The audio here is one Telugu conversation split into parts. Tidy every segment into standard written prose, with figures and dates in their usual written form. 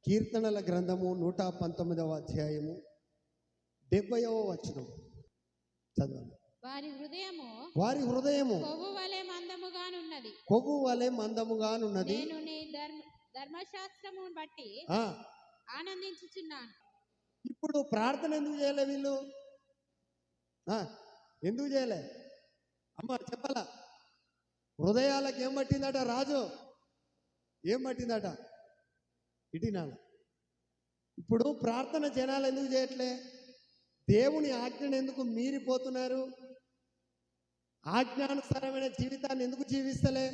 కీర్తనల గ్రంథము 119వ అధ్యాయము 70వ వచనం చదవండి. వారి హృదయము కొవ్వు వలె మందముగానున్నది. నేను నీ ధర్మశాస్త్రమును బట్టి ఆనందించుచున్నాను. ఇప్పుడు ప్రార్థన ఎందుకు చేయలే వీళ్ళు? ఎందుకు చేయలే అమ్మ చెప్పాలా? హృదయాలకు ఏం పట్టిందట? రాజు ఏం పట్టిందట? ఇటినాను. ఇప్పుడు ప్రార్థన జనాలు ఎందుకు చేయట్లే? దేవుని ఆజ్ఞను ఎందుకు మీరిపోతున్నారు? ఆజ్ఞానుసారమైన జీవితాన్ని ఎందుకు జీవిస్తలే?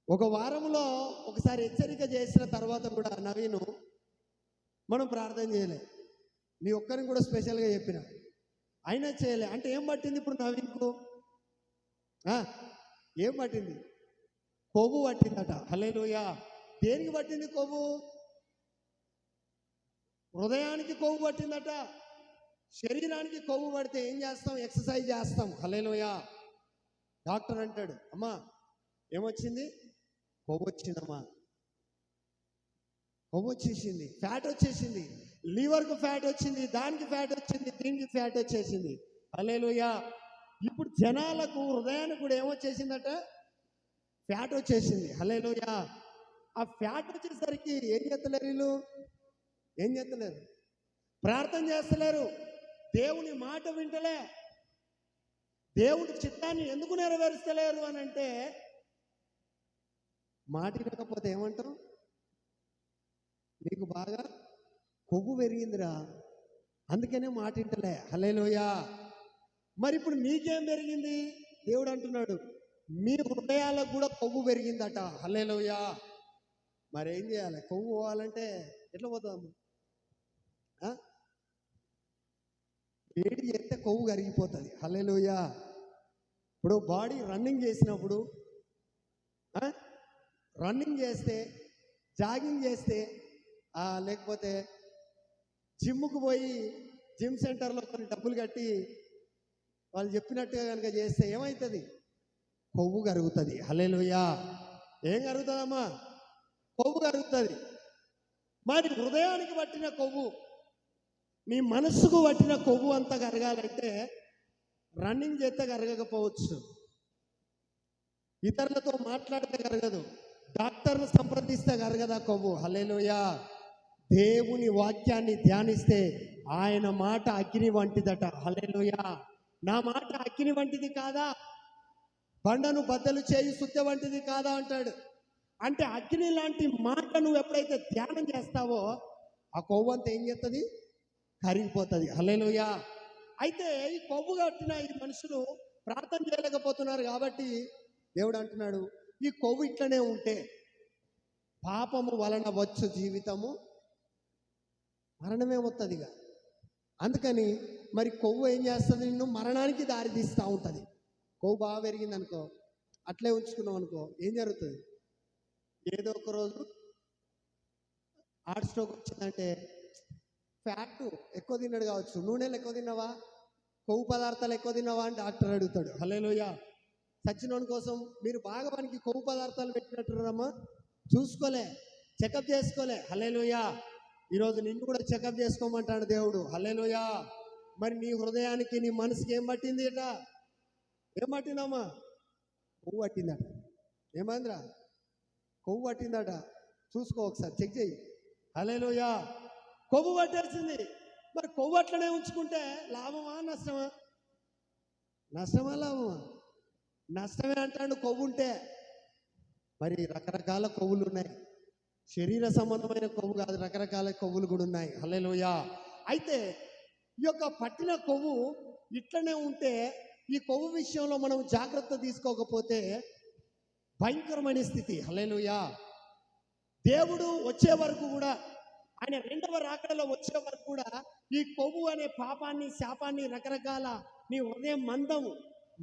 ఒక వారంలో ఒకసారి హెచ్చరిక చేసిన తర్వాత కూడా నవీను మనం ప్రార్థన చేయలే. నీ ఒక్కరిని కూడా స్పెషల్గా చెప్పిన, అయినా చేయలే. అంటే ఏం పట్టింది ఇప్పుడు నవీన్కు? ఏం పట్టింది? కొవ్వు పట్టిందట. హల్లెలూయా. దేనికి పట్టింది కొవ్వు? హృదయానికి కొవ్వు పట్టిందట. శరీరానికి కొవ్వు పడితే ఏం చేస్తాం? ఎక్సర్సైజ్ చేస్తాం. హల్లెలూయా. డాక్టర్ అంటాడు, అమ్మా ఏమొచ్చింది? కొవ్వు వచ్చిందమ్మా, కొవ్వు వచ్చేసింది, ఫ్యాట్ వచ్చేసింది, లివర్కు ఫ్యాట్ వచ్చింది, దానికి ఫ్యాట్ వచ్చింది, దీనికి ఫ్యాట్ వచ్చేసింది. హల్లెలూయా. ఇప్పుడు జనాలకు హృదయానికి కూడా ఏమొచ్చేసిందట? ఫ్యాట్ వచ్చేసింది. హల్లెలూయా. ఆ ఫ్యాట్ వచ్చేసరికి ఏం చేస్తలేరు వీళ్ళు? ఏం చేస్తలేరు? ప్రార్థన చేస్తలేరు. దేవుని మాట వింటలే. దేవుడి చిత్తాన్ని ఎందుకు నెరవేరుస్తలేరు అని అంటే, మాట వినకపోతే ఏమంటారు? నీకు బాగా కొవ్వు పెరిగిందిరా, అందుకనే మాట వింటలే. హల్లెలూయా. మరి ఇప్పుడు మీకేం పెరిగింది? దేవుడు అంటున్నాడు, మీ హృదయాలకు కూడా కొవ్వు పెరిగిందట. హల్లెలూయా. మరి ఏం చేయాలి? కొవ్వు పోవాలంటే ఎట్లా పోతాము? వేడి చేస్తే కొవ్వు కరిగిపోతుంది. హల్లెలూయా. ఇప్పుడు బాడీ రన్నింగ్ చేసినప్పుడు, రన్నింగ్ చేస్తే, జాగింగ్ చేస్తే, లేకపోతే జిమ్కు పోయి జిమ్ సెంటర్లో కొన్ని డబ్బులు కట్టి వాళ్ళు చెప్పినట్టుగా కనుక చేస్తే ఏమవుతుంది? కొవ్వు కరుగుతుంది. హల్లెలూయా. ఏం కరుగుతుందమ్మా? కొవ్వు కరుగుతుంది. మరి హృదయానికి పట్టిన కొవ్వు, మీ మనస్సుకు పట్టిన కొవ్వు అంతా కరగాలంటే రన్నింగ్ చేస్తే కరగకపోవచ్చు, ఇతరులతో మాట్లాడితే కరగదు, డాక్టర్ను సంప్రదిస్తే కరగదా కొవ్వు. హల్లెలూయా. దేవుని వాక్యాన్ని ధ్యానిస్తే ఆయన మాట అగ్ని వంటిదట. హల్లెలూయా. నా మాట అగ్ని వంటిది కాదా? బండను బద్దలు చేయి సుత్తె వంటిది కాదా అంటాడు. అంటే అగ్ని లాంటి మాట నువ్వు ఎప్పుడైతే ధ్యానం చేస్తావో ఆ కొవ్వు అంతా ఏం చేస్తుంది? కరిగిపోతుంది. హల్లెలూయా. అయితే ఈ కొవ్వు కట్టిన ఈ మనుషులు ప్రార్థన చేయలేకపోతున్నారు కాబట్టి దేవుడు అంటున్నాడు, ఈ కొవ్వు ఇట్లనే ఉంటే పాపము వలన వచ్చు జీవితము మరణమే వస్తుంది. ఇక అందుకని మరి కొవ్వు ఏం చేస్తుంది? నిన్ను మరణానికి దారి తీస్తూ ఉంటుంది. కొవ్వు బాగా పెరిగింది అనుకో, అట్లే ఉంచుకున్నావు అనుకో, ఏం జరుగుతుంది? ఏదో ఒక రోజు హార్ట్ స్ట్రోక్ వచ్చిందంటే, ఫ్యాట్ ఎక్కువ తిన్నాడు కావచ్చు, నూనెలు ఎక్కువ తిన్నావా, కొవ్వు పదార్థాలు ఎక్కువ తిన్నావా అని డాక్టర్ అడుగుతాడు. హల్లెలూయా. సచ్చినోని కోసం మీరు బాగా మనకి కొవ్వు పదార్థాలు పెట్టినట్టున్నారమ్మా, చూసుకోలే, చెకప్ చేసుకోలే. హల్లెలూయా. ఈరోజు నిన్ను కూడా చెకప్ చేసుకోమంటాడు దేవుడు. హల్లెలూయా. మరి నీ హృదయానికి, నీ మనసుకి ఏం పట్టింది అట? ఏం పట్టిందమ్మా? కొవ్వు పట్టిందట. ఏమైందిరా? కొవ్వు పట్టిందట. చూసుకో, ఒకసారి చెక్ చేయి. హల్లెలూయా. కొవ్వు పట్టేసింది. మరి కొవ్వు అట్లనే ఉంచుకుంటే లాభమా నష్టమా? నష్టమా లాభమా? నష్టమే అంటాడు కొవ్వు ఉంటే. మరి రకరకాల కొవ్వులు ఉన్నాయి, శరీర సంబంధమైన కొవ్వు కాదు, రకరకాల కొవ్వులు కూడా ఉన్నాయి. హల్లెలూయా. అయితే ఈ యొక్క పట్టిన కొవ్వు ఇట్లనే ఉంటే, ఈ కొవ్వు విషయంలో మనం జాగ్రత్త తీసుకోకపోతే భయంకరమైన స్థితి. హల్లెలూయా. దేవుడు వచ్చే వరకు కూడా, ఆయన రెండవ రాకడలో వచ్చే వరకు కూడా ఈ కొవ్వు అనే పాపాన్ని, శాపాన్ని, రకరకాల నీ హృదయం మందము,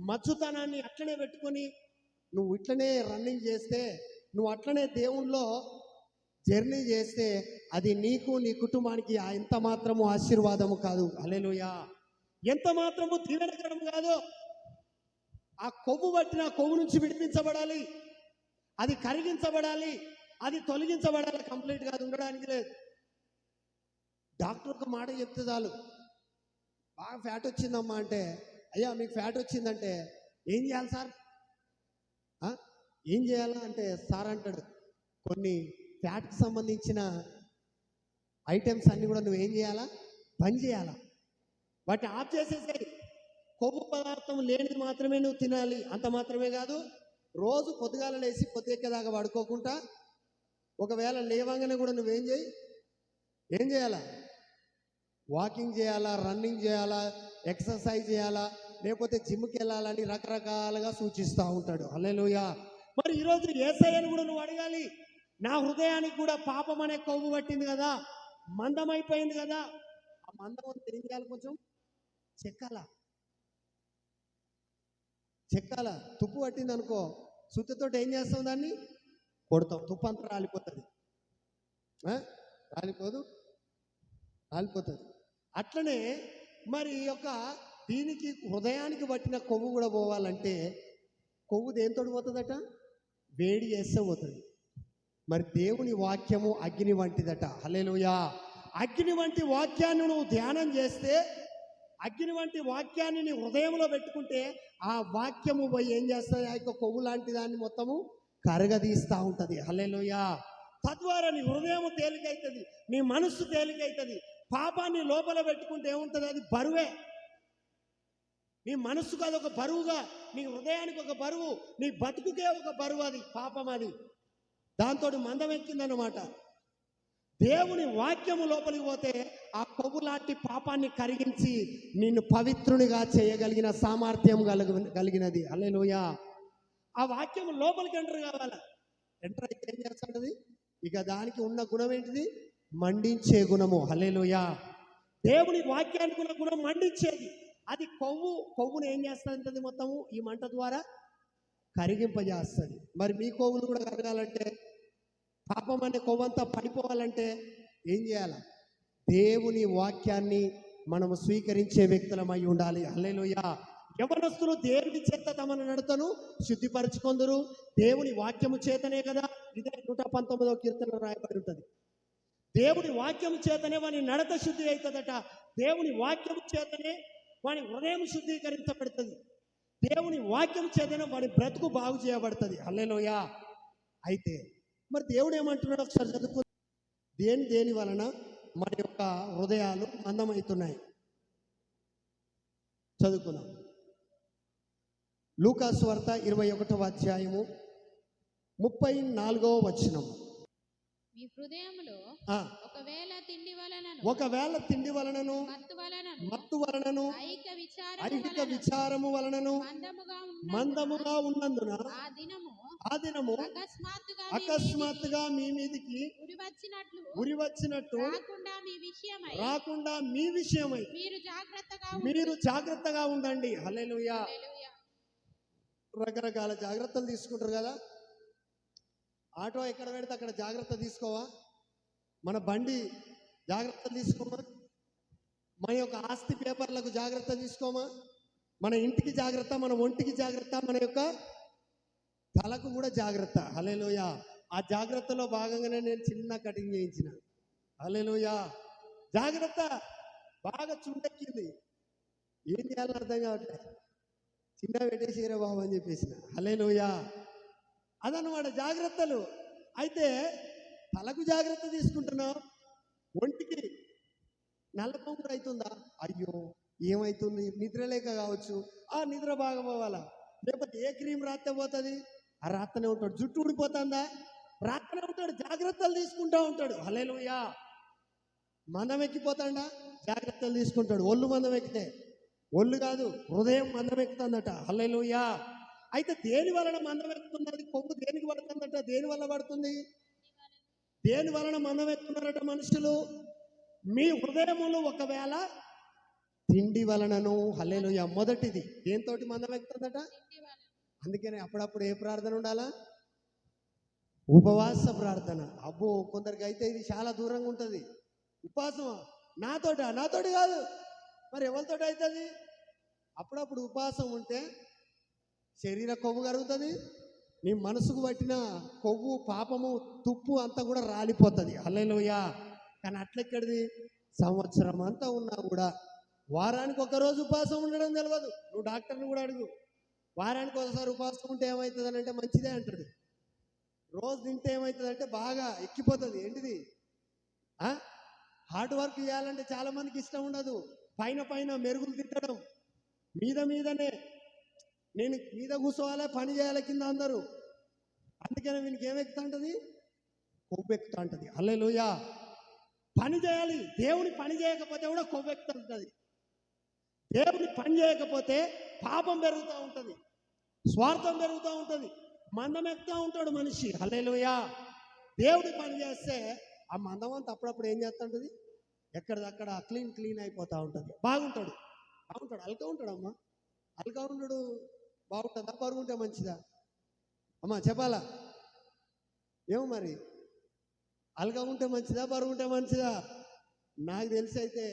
మచ్చుతనాన్ని అట్లనే పెట్టుకొని నువ్వు ఇట్లనే రన్నింగ్ చేస్తే, నువ్వు అట్లనే దేవుళ్ళో జర్నీ చేస్తే అది నీకు, నీ కుటుంబానికి ఎంత మాత్రము ఆశీర్వాదము కాదు. హల్లెలూయా. ఎంత మాత్రము దీవెనకరం కాదు. ఆ కొవ్వు పట్టిన కొవ్వు నుంచి విడిపించబడాలి, అది కరిగించబడాలి. అది తొలగించబడాలి, కంప్లీట్గా అది ఉండడానికి లేదు. డాక్టర్ ఒక మాట చెప్తే చాలు, బాగా ఫ్యాట్ వచ్చిందమ్మా అంటే, అయ్యా మీకు ఫ్యాట్ వచ్చిందంటే ఏం చేయాలి సార్? ఆ? ఏం చేయాలా అంటే సార్ అంటాడు, కొన్ని ఫ్యాట్కి సంబంధించిన ఐటమ్స్ అన్నీ కూడా నువ్వేం చేయాలా, బంద్ చేయాలా, వాటిని ఆఫ్ చేసేసాయి. కొవ్వు పదార్థం లేనిది మాత్రమే నువ్వు తినాలి. అంత మాత్రమే కాదు, రోజు పొద్దుగాల లేచి పొద్దుెక్కేదాకా పడుకోకుండా, ఒకవేళ లేవంగానే కూడా నువ్వేం చేయి, ఏం చేయాలా, వాకింగ్ చేయాలా, రన్నింగ్ చేయాలా, ఎక్సర్సైజ్ చేయాలా, లేకపోతే జిమ్కి వెళ్ళాలని రకరకాలుగా సూచిస్తూ ఉంటాడు. హల్లెలూయా. మరి ఈరోజు యేసయ్యను కూడా నువ్వు అడగాలి, నా హృదయానికి కూడా పాపం అనే కొవ్వు పట్టింది కదా, మందం అయిపోయింది కదా, ఆ మందం అంతా ఏం చేయాలి, కొంచెం చెక్కాల. తుప్పు పట్టింది అనుకో, సుత్తితో ఏం చేస్తాం, దాన్ని కొడతాం, తుప్పు అంతా రాలిపోతుంది. రాలిపోతుంది. అట్లనే మరి యొక్క దీనికి హృదయానికి పట్టిన కొవ్వు కూడా పోవాలంటే, కొవ్వు దేంతో పోతుందట, వేడి చేస్తే పోతుంది. మరి దేవుని వాక్యము అగ్ని వంటిదట. హల్లెలూయా. అగ్ని వంటి వాక్యాన్ని నువ్వు ధ్యానం చేస్తే, అగ్ని వంటి వాక్యాన్ని నీ హృదయంలో పెట్టుకుంటే, ఆ వాక్యము పోయి ఏం చేస్తుంది, ఆ యొక్క కొవ్వు లాంటి దాన్ని మొత్తము కరగదీస్తూ ఉంటుంది. హల్లెలూయా. తద్వారా నీ హృదయం తేలికైతుంది, నీ మనస్సు తేలికైతుంది. పాపాన్ని లోపల పెట్టుకుంటే ఏముంటుంది, అది బరువే. నీ మనస్సుకు అది ఒక బరువుగా, నీ హృదయానికి ఒక బరువు, నీ బతుకుకే ఒక బరువు, అది పాపం. అది దాంతో మందం ఎక్కిందన్నమాట. దేవుని వాక్యము లోపలికి పోతే ఆ కొవ్వు లాంటి పాపాన్ని కరిగించి నిన్ను పవిత్రునిగా చేయగలిగిన సామర్థ్యం కలిగినది. హల్లెలూయా. ఆ వాక్యము లోపలికి ఎంటర్ కావాలా. ఎంటర్ అయితే ఏం చేస్తుంటది, ఇక దానికి ఉన్న గుణం ఏంటిది, మండించే గుణము. హల్లెలూయా. దేవుని వాక్యానికి ఉన్న గుణం మండించేది. అది కొవ్వును ఏం చేస్తుంది, మొత్తము ఈ మంట ద్వారా కరిగింపజేస్తుంది. మరి మీ కొవ్వులు కూడా కరగాలంటే, పాపం అనే కొవ్వంతా పడిపోవాలంటే ఏం చేయాలి, దేవుని వాక్యాన్ని మనము స్వీకరించే వ్యక్తులమై ఉండాలి. హల్లెలూయా. యవనస్తులు దేవుని చేత తమను నడతను శుద్ధిపరచుకొందురు, దేవుని వాక్యము చేతనే కదా. ఇదే 119వ కీర్తనలో రాయబడి ఉంటుంది. దేవుని వాక్యము చేతనే వాని నడత శుద్ధి అవుతుందట. దేవుని వాక్యము చేతనే వాని హృదయం శుద్ధీకరించబడుతుంది. దేవుని వాక్యం చేతనే వాడి బ్రతుకు బాగు చేయబడుతుంది. హల్లెలూయా. అయితే మరి దేవుడు ఏమంటున్నాడు, ఒకసారి చదువుకో. దేని వలన మన యొక్క హృదయాలు మందమవుతున్నాయి, చదువుకున్నాం. లూకా సువార్త 21వ అధ్యాయము 34వ వచనం. మీ హృదయములో ఒకవేళ తిండి వలనను మత్తు వలనను ఐహిక విచారము వలనను మందముగా ఉన్నందున ఆ దినము అకస్మాత్తుగా మీ మీదికి ఉరి వచ్చినట్టు రాకుండా మీ విషయమై మీరు జాగ్రత్తగా ఉండండి. హల్లెలూయా. రకరకాల జాగ్రత్తలు తీసుకుంటారు కదా. ఆటో ఎక్కడ పెడితే అక్కడ జాగ్రత్త తీసుకోవా, మన బండి జాగ్రత్త తీసుకోమా, మన యొక్క ఆస్తి పేపర్లకు జాగ్రత్త తీసుకోమా, మన ఇంటికి జాగ్రత్త, మన ఒంటికి జాగ్రత్త, మన యొక్క తలకు కూడా జాగ్రత్త. హల్లెలూయా. ఆ జాగ్రత్తలో భాగంగానే నేను చిన్న కటింగ్ చేయించిన. హల్లెలూయా. జాగ్రత్త బాగా చుండెక్కింది, ఏం చేయాలని అర్థం కావట్లేదు, చిన్న పెట్టేసిరే బాబు అని చెప్పేసిన. హల్లెలూయా. అదనమాట జాగ్రత్తలు. అయితే తలకు జాగ్రత్త తీసుకుంటున్నావు, ఒంటికి నల్లపొంగుడు అవుతుందా, అయ్యో ఏమవుతుంది, నిద్రలేక కావచ్చు, ఆ నిద్ర బాగా పోవాలా, లేకపోతే ఏ క్రీమ్ రాత్తే పోతుంది, ఆ రాత్తనే ఉంటాడు. జుట్టు ఊడిపోతుందా, రాత్తనే ఉంటాడు, జాగ్రత్తలు తీసుకుంటూ ఉంటాడు. హల్లెలూయా. మందం ఎక్కిపోతాడా, జాగ్రత్తలు తీసుకుంటాడు. ఒళ్ళు మందం ఎక్కితే, ఒళ్ళు కాదు హృదయం మందం ఎక్కుతుందట. హల్లెలూయా. అయితే దేని వలన మందం ఎక్కుతున్నది, కొవ్వు దేనికి పడుతుందట, దేని వల్ల పడుతుంది, దేని వలన మందం ఎక్కుతున్నారట మనుషులు, మీ హృదయములు ఒకవేళ తిండి వలనను. హల్లెలూయా. మొదటిది దేనితోటి మందం ఎక్కుతుందట. అందుకనే అప్పుడప్పుడు ఏ ప్రార్థన ఉండాలా, ఉపవాస ప్రార్థన. అబ్బో కొందరికి అయితే ఇది చాలా దూరంగా ఉంటుంది. ఉపవాసం నాతోటి కాదు, మరి ఎవరితోటి అవుతుంది. అప్పుడప్పుడు ఉపవాసం ఉంటే శరీర కొవ్వు కరుగుతుంది, నీ మనసుకు పట్టిన కొవ్వు పాపము తుప్పు అంతా కూడా రాలిపోతుంది. హల్లెలూయా. కానీ అట్లెక్కడిది, సంవత్సరం అంతా ఉన్నా కూడా వారానికి ఒక రోజు ఉపవాసం ఉండడం తెలియదు. నువ్వు డాక్టర్ని కూడా అడుగు, వారానికి ఒకసారి ఉపవాసం ఉంటే ఏమవుతుంది అని అంటే మంచిదే అంటాడు. రోజు తింటే ఏమవుతుంది అంటే బాగా ఎక్కిపోతుంది. ఏంటిది, హార్డ్ వర్క్ చేయాలంటే చాలా మందికి ఇష్టం ఉండదు. పైన పైన మెరుగులు తిట్టడం, మీదనే నేను మీద కూర్చోవాలి, పని చేయాలి కింద అందరూ. అందుకనే వీనికి ఏమెక్కుతా ఉంటుంది, కొవ్వెక్కుతా ఉంటుంది. హల్లెలూయా. పని చేయాలి, దేవుని పని చేయకపోతే కూడా కొవ్వెక్కుతా ఉంటుంది. దేవుని పని చేయకపోతే పాపం పెరుగుతూ ఉంటుంది, స్వార్థం పెరుగుతూ ఉంటుంది, మందం ఎక్కుతూ ఉంటాడు మనిషి. హల్లెలూయా. దేవుడి పని చేస్తే ఆ మందం అంతా అప్పుడప్పుడు ఏం చేస్తూ ఉంటుంది, ఎక్కడిదక్కడ క్లీన్ అయిపోతూ ఉంటుంది. బాగుంటాడు. అల్కా ఉంటాడమ్మా. అల్కా ఉండడు బాగుంటుందా, బరువు ఉంటే మంచిదా అమ్మా చెప్పాలా? ఏమో మరి, అల్కా ఉంటే మంచిదా, బరువు ఉంటే మంచిదా? నాకు తెలిసి అయితే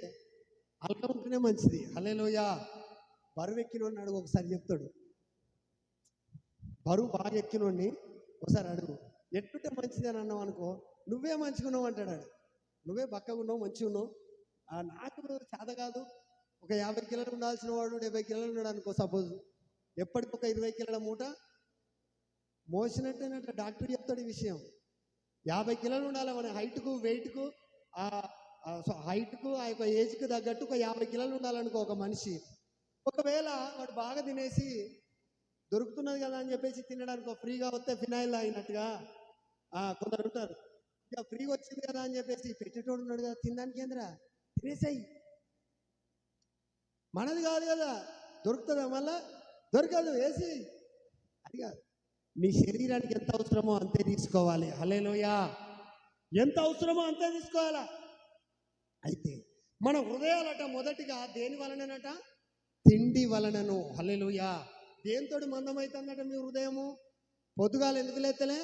అల్కా ఉంటేనే మంచిది. హల్లెలూయా. బరువు ఎక్కినోడిని అడుగు, ఒకసారి చెప్తాడు. బరువు బాగా ఎక్కినోడిని ఒకసారి అడుగు, ఎట్టుంటే మంచిది అని అన్నావు అనుకో, నువ్వే మంచిగున్నావు అంటాడు. నువ్వే బక్కగా ఉన్నావు, మంచిగా ఉన్నావు, నాకు చేత కాదు. ఒక 50 కిలోలు ఉండాల్సిన వాడు 70 కిలోలు ఉన్నాడు అనుకో సపోజ్, ఎప్పటికొక 20 కిలోల మూట మోసినట్టేనట్ట డాక్టర్ చెప్తాడు ఈ విషయం. 50 కిలోలు ఉండాలి మన హైట్కు, వెయిట్కు, హైట్కు, ఆ యొక్క ఏజ్కి తగ్గట్టు ఒక 50 కిలోలు ఉండాలనుకో ఒక మనిషి. ఒకవేళ వాడు బాగా తినేసి దొరుకుతున్నది కదా అని చెప్పేసి తినడానికి ఫ్రీగా వస్తే ఫినాయిల్ అయినట్టుగా కొందరు ఉంటారు. ఇక ఫ్రీగా వచ్చింది కదా అని చెప్పేసి పెట్టేటోడు ఉన్నాడు కదా, తినడానికి ఏంద్రా తినేసాయి, మనది కాదు కదా, దొరుకుతుందా మళ్ళా? దొరకదు, వేసి. అది కాదు, నీ శరీరానికి ఎంత అవసరమో అంతే తీసుకోవాలి. హల్లెలూయా. ఎంత అవసరమో అంతే తీసుకోవాలా. అయితే మన హృదయాలట మొదటిగా దేని వలననట, తిండి వలనను. హల్లెలూయా. దేనితోటి మందమవుతుందట మీ హృదయము? పొద్దుగాలు ఎందుకు లేతలే,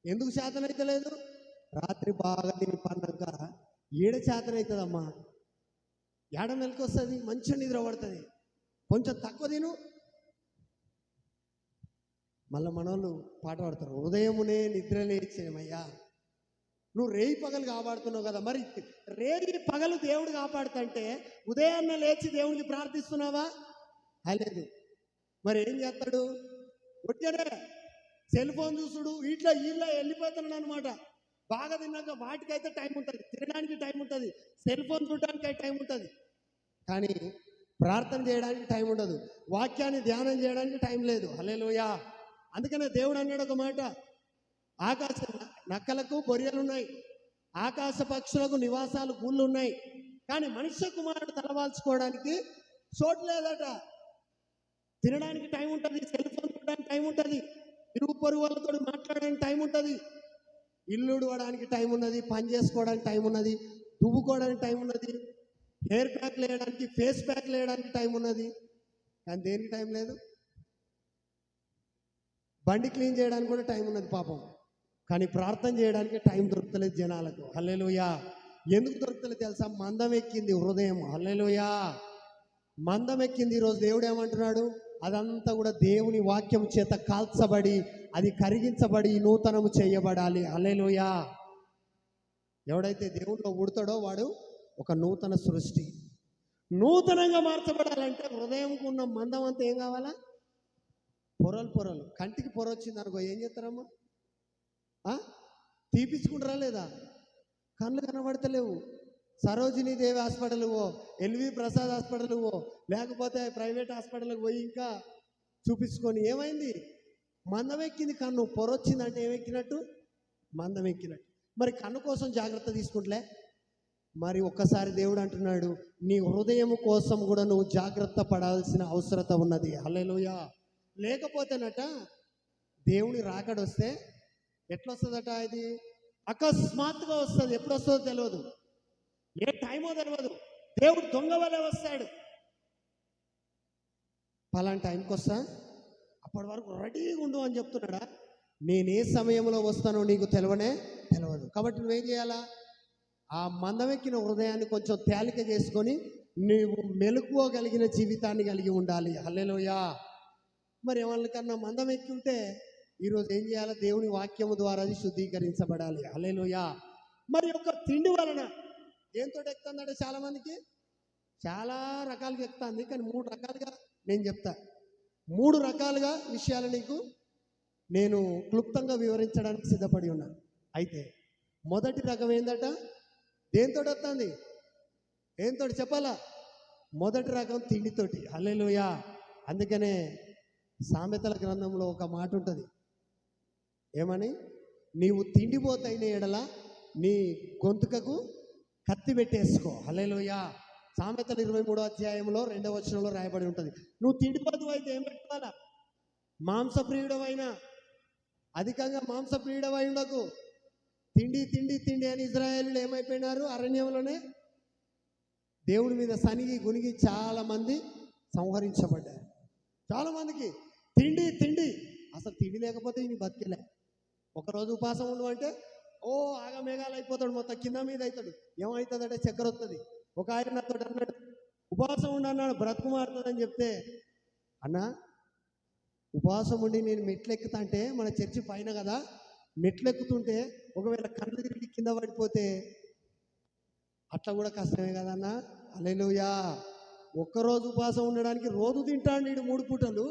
ఎందుకు చేతనైతలేదు? రాత్రి బాగా తిని పన్నాక ఏడ చేతనవుతుందమ్మా, ఏడ మెలకు వస్తుంది, మంచిగా నిద్ర పడుతుంది. కొంచెం తక్కువ తిను, మళ్ళీ మనోళ్ళు పాట పాడతారు, ఉదయమునే నిద్ర లేచేమయ్యా. నువ్వు రేయి పగలు కాపాడుతున్నావు కదా, మరి రేయి పగలు దేవుడు కాపాడుతుంటే ఉదయాన్నే లేచి దేవుడికి ప్రార్థిస్తున్నావా? లేదు. మరి ఏం చేస్తాడు? వచ్చాడే సెల్ ఫోన్ చూసుడు, వీటిలో వెళ్ళిపోతున్నాడు అనమాట. బాగా తిన్నాక వాటికైతే టైం ఉంటుంది, తినడానికి టైం ఉంటుంది, సెల్ ఫోన్ చూడడానికి టైం ఉంటుంది, కానీ ప్రార్థన చేయడానికి టైం ఉండదు, వాక్యాన్ని ధ్యానం చేయడానికి టైం లేదు. హల్లెలూయా. అందుకనే దేవుడు అన్నాడు ఒక మాట, ఆకాశ నక్కలకు బొరియలు ఉన్నాయి, ఆకాశ పక్షులకు నివాసాలు గూళ్ళు ఉన్నాయి, కానీ మనుష్య కుమారుడు తలవాల్చుకోవడానికి చోటు లేదట. తినడానికి టైం ఉంటుంది, సెల్ ఫోన్ చూడడానికి టైం ఉంటుంది, ఇరుగు పొరుగు వాళ్ళతో మాట్లాడడానికి టైం ఉంటుంది, ఇల్లు ఉడవడానికి టైం ఉన్నది, పని చేసుకోవడానికి టైం ఉన్నది, దువ్వుకోవడానికి టైం ఉన్నది, హెయిర్ ప్యాక్ వేయడానికి, ఫేస్ ప్యాక్ వేయడానికి టైం ఉన్నది, కానీ దేనికి టైం లేదు. బండి క్లీన్ చేయడానికి కూడా టైం ఉన్నది పాపం, కానీ ప్రార్థన చేయడానికి టైం దొరుకుతలేదు జనాలకు. హల్లెలూయా. ఎందుకు దొరుకుతలేదు తెలుసా? మందం ఎక్కింది హృదయం. హల్లెలూయా. మందం ఎక్కింది. ఈరోజు దేవుడు ఏమంటున్నాడు? అదంతా కూడా దేవుని వాక్యం చేత కాల్చబడి, అది కరిగించబడి నూతనము చేయబడాలి. హల్లెలూయా. ఎవడైతే దేవుడిలో ఉడతాడో వాడు ఒక నూతన సృష్టి. నూతనంగా మార్చబడాలంటే హృదయంకు ఉన్న మందం అంతా ఏం కావాలా? పొరలు. కంటికి పొర వచ్చింది అనుకో ఏం చేస్తారమ్మా? తీపించుకుంటారా లేదా? కళ్ళు కనబడతలేవు, సరోజినీ దేవి హాస్పిటల్ పో, ఎల్వి ప్రసాద్ హాస్పిటల్ పో, లేకపోతే ప్రైవేట్ హాస్పిటల్కి పోయి ఇంకా చూపించుకొని ఏమైంది? మందం ఎక్కింది కన్ను. పొర వచ్చిందంటే ఏమెక్కినట్టు? మందం ఎక్కినట్టు. మరి కన్ను కోసం జాగ్రత్త తీసుకుంటలే. మరి ఒక్కసారి దేవుడు అంటున్నాడు, నీ హృదయం కోసం కూడా నువ్వు జాగ్రత్త పడాల్సిన అవసరత ఉన్నది. హల్లెలూయా. లేకపోతేనట దేవుని రాకడొస్తే ఎట్లా వస్తుందట? ఇది అకస్మాత్తుగా వస్తుంది. ఎప్పుడు వస్తుందో తెలియదు, ఏ టైమో తెలియదు. దేవుడు దొంగ వలె వస్తాడు. పలాంటి టైంకి వస్తా, అప్పటి వరకు రెడీగా ఉండు అని చెప్తున్నాడా? నేను ఏ సమయంలో వస్తానో నీకు తెలియదు. కాబట్టి నువ్వేం చేయాలా? ఆ మందమెక్కిన హృదయాన్ని కొంచెం తేలిక చేసుకొని నీవు మెలకువగలిగిన జీవితాన్ని కలిగి ఉండాలి. హల్లెలూయా. మరి ఎవరికన్నా మందం ఎక్కి ఉంటే ఈరోజు ఏం చేయాలి? దేవుని వాక్యము ద్వారా అది శుద్ధీకరించబడాలి. హల్లెలూయా. మరి యొక్క తిండి వలన దేంతో ఎక్కుతుందంటే చాలా మందికి చాలా రకాలుగా ఎక్కుతుంది. కానీ 3 రకాలుగా నేను చెప్తా. 3 రకాలుగా విషయాలు నీకు నేను క్లుప్తంగా వివరించడానికి సిద్ధపడి ఉన్నాను. అయితే మొదటి రకం ఏందట? దేంతో వస్తుంది? ఏంతో చెప్పాలా? మొదటి రకం తిండితోటి. హల్లెలూయా. అందుకనే సామెతల గ్రంథంలో ఒక మాట ఉంటుంది. ఏమని? నీవు తిండిపోతైన ఎడల నీ గొంతుకకు కత్తి పెట్టేసుకో. హల్లెలూయా. సామెతలు 23వ అధ్యాయంలో 2వ వచనంలో రాయబడి ఉంటుంది. నువ్వు తిండిపోతు అయితే ఏం పెట్టుకోవాలా? మాంసప్రియుడమైనా అధికంగా మాంసప్రియుడమై ఉండకు. తిండి తిండి తిండి అని ఇజ్రాయేలీలు ఏమైపోయినారు? అరణ్యంలోనే దేవుడి మీద సనిగి గునిగి చాలా మంది సంహరించబడ్డారు. చాలా మందికి తిండి తిండి, అసలు తిండి లేకపోతే ఈయన బతికేలే. ఒకరోజు ఉపాసం ఉండు అంటే ఓ ఆగమేఘాలు అయిపోతాడు, మొత్తం కింద మీద అవుతాడు. ఏమవుతుందంటే చక్కెర వస్తుంది. ఒక ఆయన నాతో అన్నాడు, ఉపవాసం ఉండి అన్నాడు, బ్రతుకు మారుతుందని చెప్తే, అన్న ఉపవాసం ఉండి నేను మెట్లు ఎక్కుతా అంటే మన చర్చి పైన కదా, మెట్లు ఎక్కుతుంటే ఒకవేళ కళ్ళు తిరిగి కింద పడిపోతే అట్లా కూడా కష్టమే కదన్న. హల్లెలూయా. ఒక్కరోజు ఉపవాసం ఉండడానికి రోజు తింటాడు నీడు 3 పూటలు.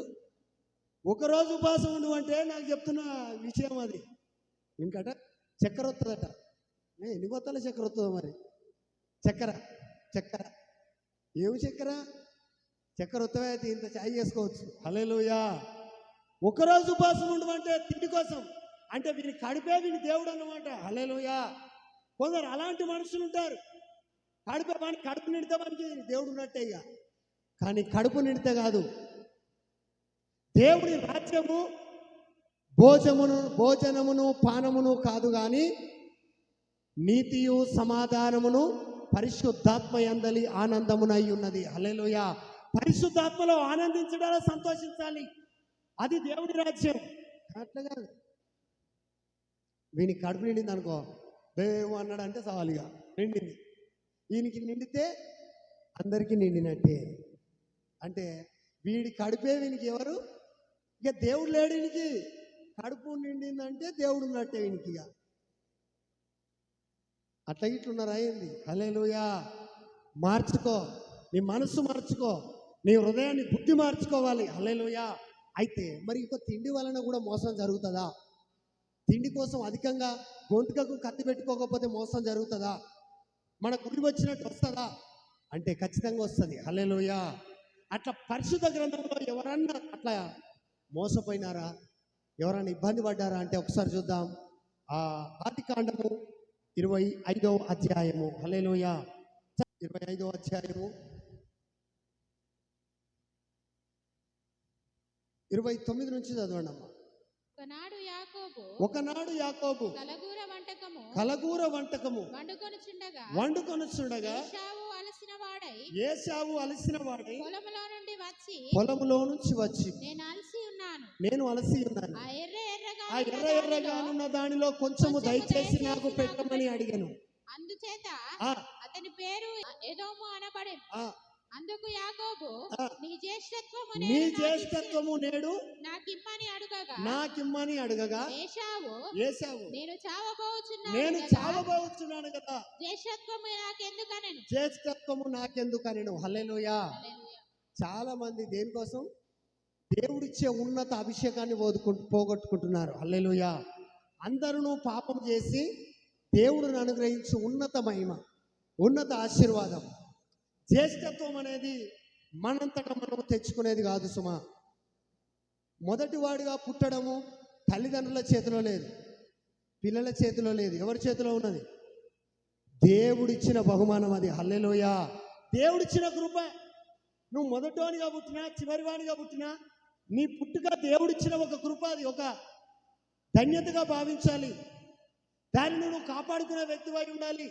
ఒకరోజు ఉపవాసం ఉండు అంటే నాకు చెప్తున్న విషయం అది. ఇంకట చక్కెర వస్తుందట. ఎన్ని కొత్తల చక్కెర వస్తుందో మరి. చక్కెర చక్కెర ఏమి చక్కెర? చక్కెర వస్తే అయితే ఇంత చాయ్ చేసుకోవచ్చు. హల్లెలూయా. ఒకరోజు ఉపవాసం ఉండమంటే తిండి కోసం, అంటే వీని కడిపే వీని దేవుడు అన్నమాట. హల్లెలూయా. కొందరు అలాంటి మనుషులు ఉంటారు. కడుపు నిండితే మనకి దేవుడు ఉన్నట్టే. ఇక కానీ కడుపు నిండితే కాదు. దేవుని రాజ్యము భోజనమును పానమును కాదు, కానీ నీతియు సమాధానమును పరిశుద్ధాత్మ యందలి ఆనందమునై ఉన్నది. హల్లెలూయా. పరిశుద్ధాత్మలో ఆనందించడాలో సంతోషించాలి. అది దేవుని రాజ్యం. అట్లా కాదు. వీనికి కడుపు నిండింది అనుకో, దేవు అన్నాడు అంటే సవాలిగా నిండింది. వీనికి నిండితే అందరికీ నిండినట్టే. అంటే వీడి కడుపే వీనికి ఎవరు? ఇక దేవుడు లేడు వీనికి. కడుపు నిండిందంటే దేవుడు ఉన్నట్టే వీనికి. ఇక అట్లా ఇట్లున్నారా ఏంది? హల్లెలూయా. మార్చుకో, నీ మనస్సు మార్చుకో, నీ హృదయాన్ని బుద్ధి మార్చుకోవాలి. హల్లెలూయా. అయితే మరి ఇంకో తిండి వలన కూడా మోసం జరుగుతుందా? తిండి కోసం అధికంగా గొంతుకకు కత్తి పెట్టుకోకపోతే మోసం జరుగుతుందా? మన గురి వచ్చినట్టు వస్తుందా అంటే ఖచ్చితంగా వస్తుంది. హల్లెలూయా. అట్లా పరిశుద్ధ గ్రంథంలో ఎవరన్నా అట్లా మోసపోయినారా, ఎవరన్నా ఇబ్బంది పడ్డారా అంటే ఒకసారి చూద్దాం. ఆదికాండము 25వ అధ్యాయము. హల్లెలూయా. 25వ అధ్యాయము 29 నుంచి చదవండి అమ్మా. ఒకనాడు యాకోబు కలగూర వంటకము వండుకొనుచుండగా ఏశావు అలసిన వాడై పొలములో నుంచి వచ్చి నేను అలసి ఉన్నాను, ఆ ఎర్రగానున్న దానిలో కొంచెము దయచేసి నాకు పెట్టమని అడిగాను. అందుచేత అతని పేరు ఎదోము అనబడెను. అందుకు యాకోబు నీ జ్యేష్ఠత్వము నేడు నాకిమ్మని అడగగా ఏశావు నేను చావబోచున్నాను కదా, జ్యేష్ఠత్వము నాకెందుకనెను. హల్లెలూయా. చాలా మంది దేనికోసం? దేవుడిచ్చే ఉన్నత అభిషేకాన్ని పోగొట్టుకుంటున్నారు. హల్లెలూయా. అందరూ పాపం చేసి దేవుడిని అనుగ్రహించి ఉన్నత మహిమ, ఉన్నత ఆశీర్వాదం, జ్యేష్ఠత్వం అనేది మనంతటా మనము తెచ్చుకునేది కాదు సుమా. మొదటివాడిగా పుట్టడము తల్లిదండ్రుల చేతిలో లేదు, పిల్లల చేతిలో లేదు. ఎవరి చేతిలో ఉన్నది? దేవుడిచ్చిన బహుమానం అది. హల్లెలూయా. దేవుడిచ్చిన కృప. నువ్వు మొదటివానిగా పుట్టినా చివరివానిగా పుట్టినా నీ పుట్టుక దేవుడిచ్చిన ఒక కృప. అది ఒక ధన్యతగా భావించాలి. దాన్ని నువ్వు కాపాడుకునే వ్యక్తివై ఉండాలి.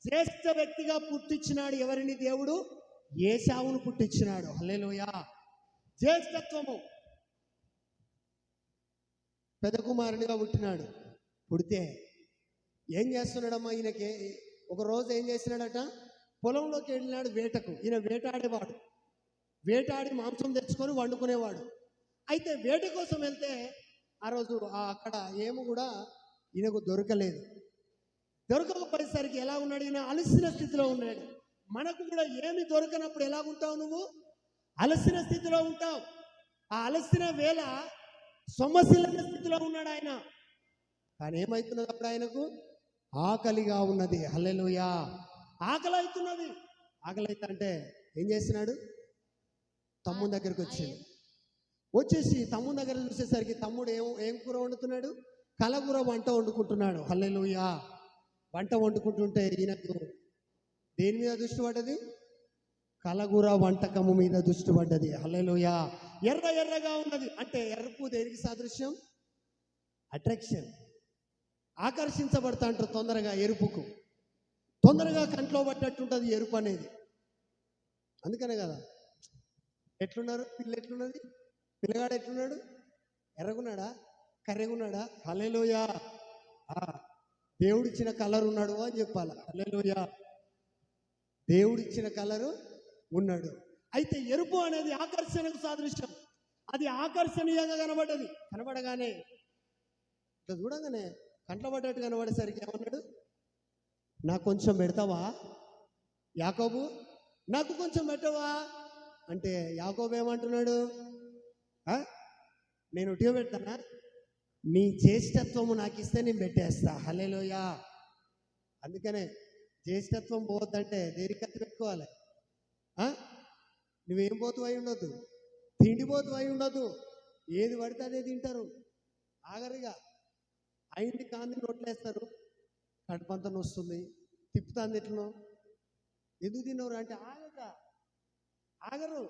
శ్రేష్ఠ వ్యక్తిగా పుట్టించినాడు ఎవరిని? దేవుడు ఏశావును పుట్టించినాడు. హల్లెలూయా. జ్యేష్ఠత్వము. పెద్ద కుమారునిగా పుట్టినాడు. పుడితే ఏం చేస్తున్నాడమ్మా? ఈయనకి ఒక రోజు ఏం చేసినాడట? పొలంలోకి వెళ్ళినాడు వేటకు. ఈయన వేటాడేవాడు, వేటాడి మాంసం తెచ్చుకొని వండుకునేవాడు. అయితే వేట కోసం వెళ్తే ఆ రోజు అక్కడ ఏమి కూడా ఈయనకు దొరకలేదు. దొరకకపోయేసరికి ఎలా ఉన్నాడు? ఈయన అలసిన స్థితిలో ఉన్నాడు. మనకు కూడా ఏమి దొరకనప్పుడు ఎలా ఉంటావు? నువ్వు అలసిన స్థితిలో ఉంటావు. ఆ అలసిన వేళ సొమ్మసిల్లిన స్థితిలో ఉన్నాడు ఆయన. కానీ ఏమవుతున్నది అప్పుడు? ఆయనకు ఆకలిగా ఉన్నది. హల్లెలూయా! ఆకలి అవుతున్నది. ఆకలి అయితే అంటే ఏం చేసినాడు? తమ్ముని దగ్గరికి వచ్చేసి తమ్ముని దగ్గర చూసేసరికి తమ్ముడు ఏం కూర వండుతున్నాడు? కలగూర వంట వండుకుంటున్నాడు. హల్లెలూయా! వంట వండుకుంటుంటే ఈయనకు దేని మీద దృష్టి పడ్డది? కలగూర వంటకము మీద దృష్టి పడ్డది. హల్లెలూయా! ఎర్రగా ఉన్నది. అంటే ఎరుపు దేనికి సాదృశ్యం? అట్రాక్షన్. ఆకర్షించబడతా అంటారు తొందరగా ఎరుపుకు. తొందరగా కంట్లో పడ్డట్టుంటుంది ఎరుపు అనేది. అందుకనే కదా ఎట్లున్నారు పిల్ల? ఎట్లున్నది పిల్లగాడు? ఎట్లున్నాడు? ఎర్రగున్నాడా? కర్రెగున్నాడా? హల్లెలూయా! దేవుడిచ్చిన కలర్ ఉన్నాడు అని చెప్పాలి. హల్లెలూయా! దేవుడిచ్చిన కలరు ఉన్నాడు. అయితే ఎరుపు అనేది ఆకర్షణకు సాదృశ్యం. అది ఆకర్షణీయంగా కనబడగానే ఇట్లా చూడగానే కంట్లో పడ్డట్టు కనబడేసరికి ఏమన్నాడు? నాకు కొంచెం పెడతావా యాకోబు? నాకు కొంచెం పెట్టవా అంటే యాకోబు ఏమంటున్నాడు? నేను ఉట్టిగా పెడతానా? నీ జ్యేష్ఠత్వము నాకు ఇస్తే నేను పెట్టేస్తా. హల్లెలూయా! అందుకనే జ్యేష్ఠత్వం పోవద్దంటే దేనికత్తి పెట్టుకోవాలి. నువ్వేం పోతు అయి ఉండొద్దు, తిండిపోతు అయి ఉండొద్దు. ఏది పడితే అదే తింటారు. ఆగరిగా అయింది కాంది నోట్లేస్తారు. కడుపంతా నొస్తుంది, తిప్పుతాంది. ఎట్లనో ఎందుకు తిన్నవరు అంటే ఆగరు.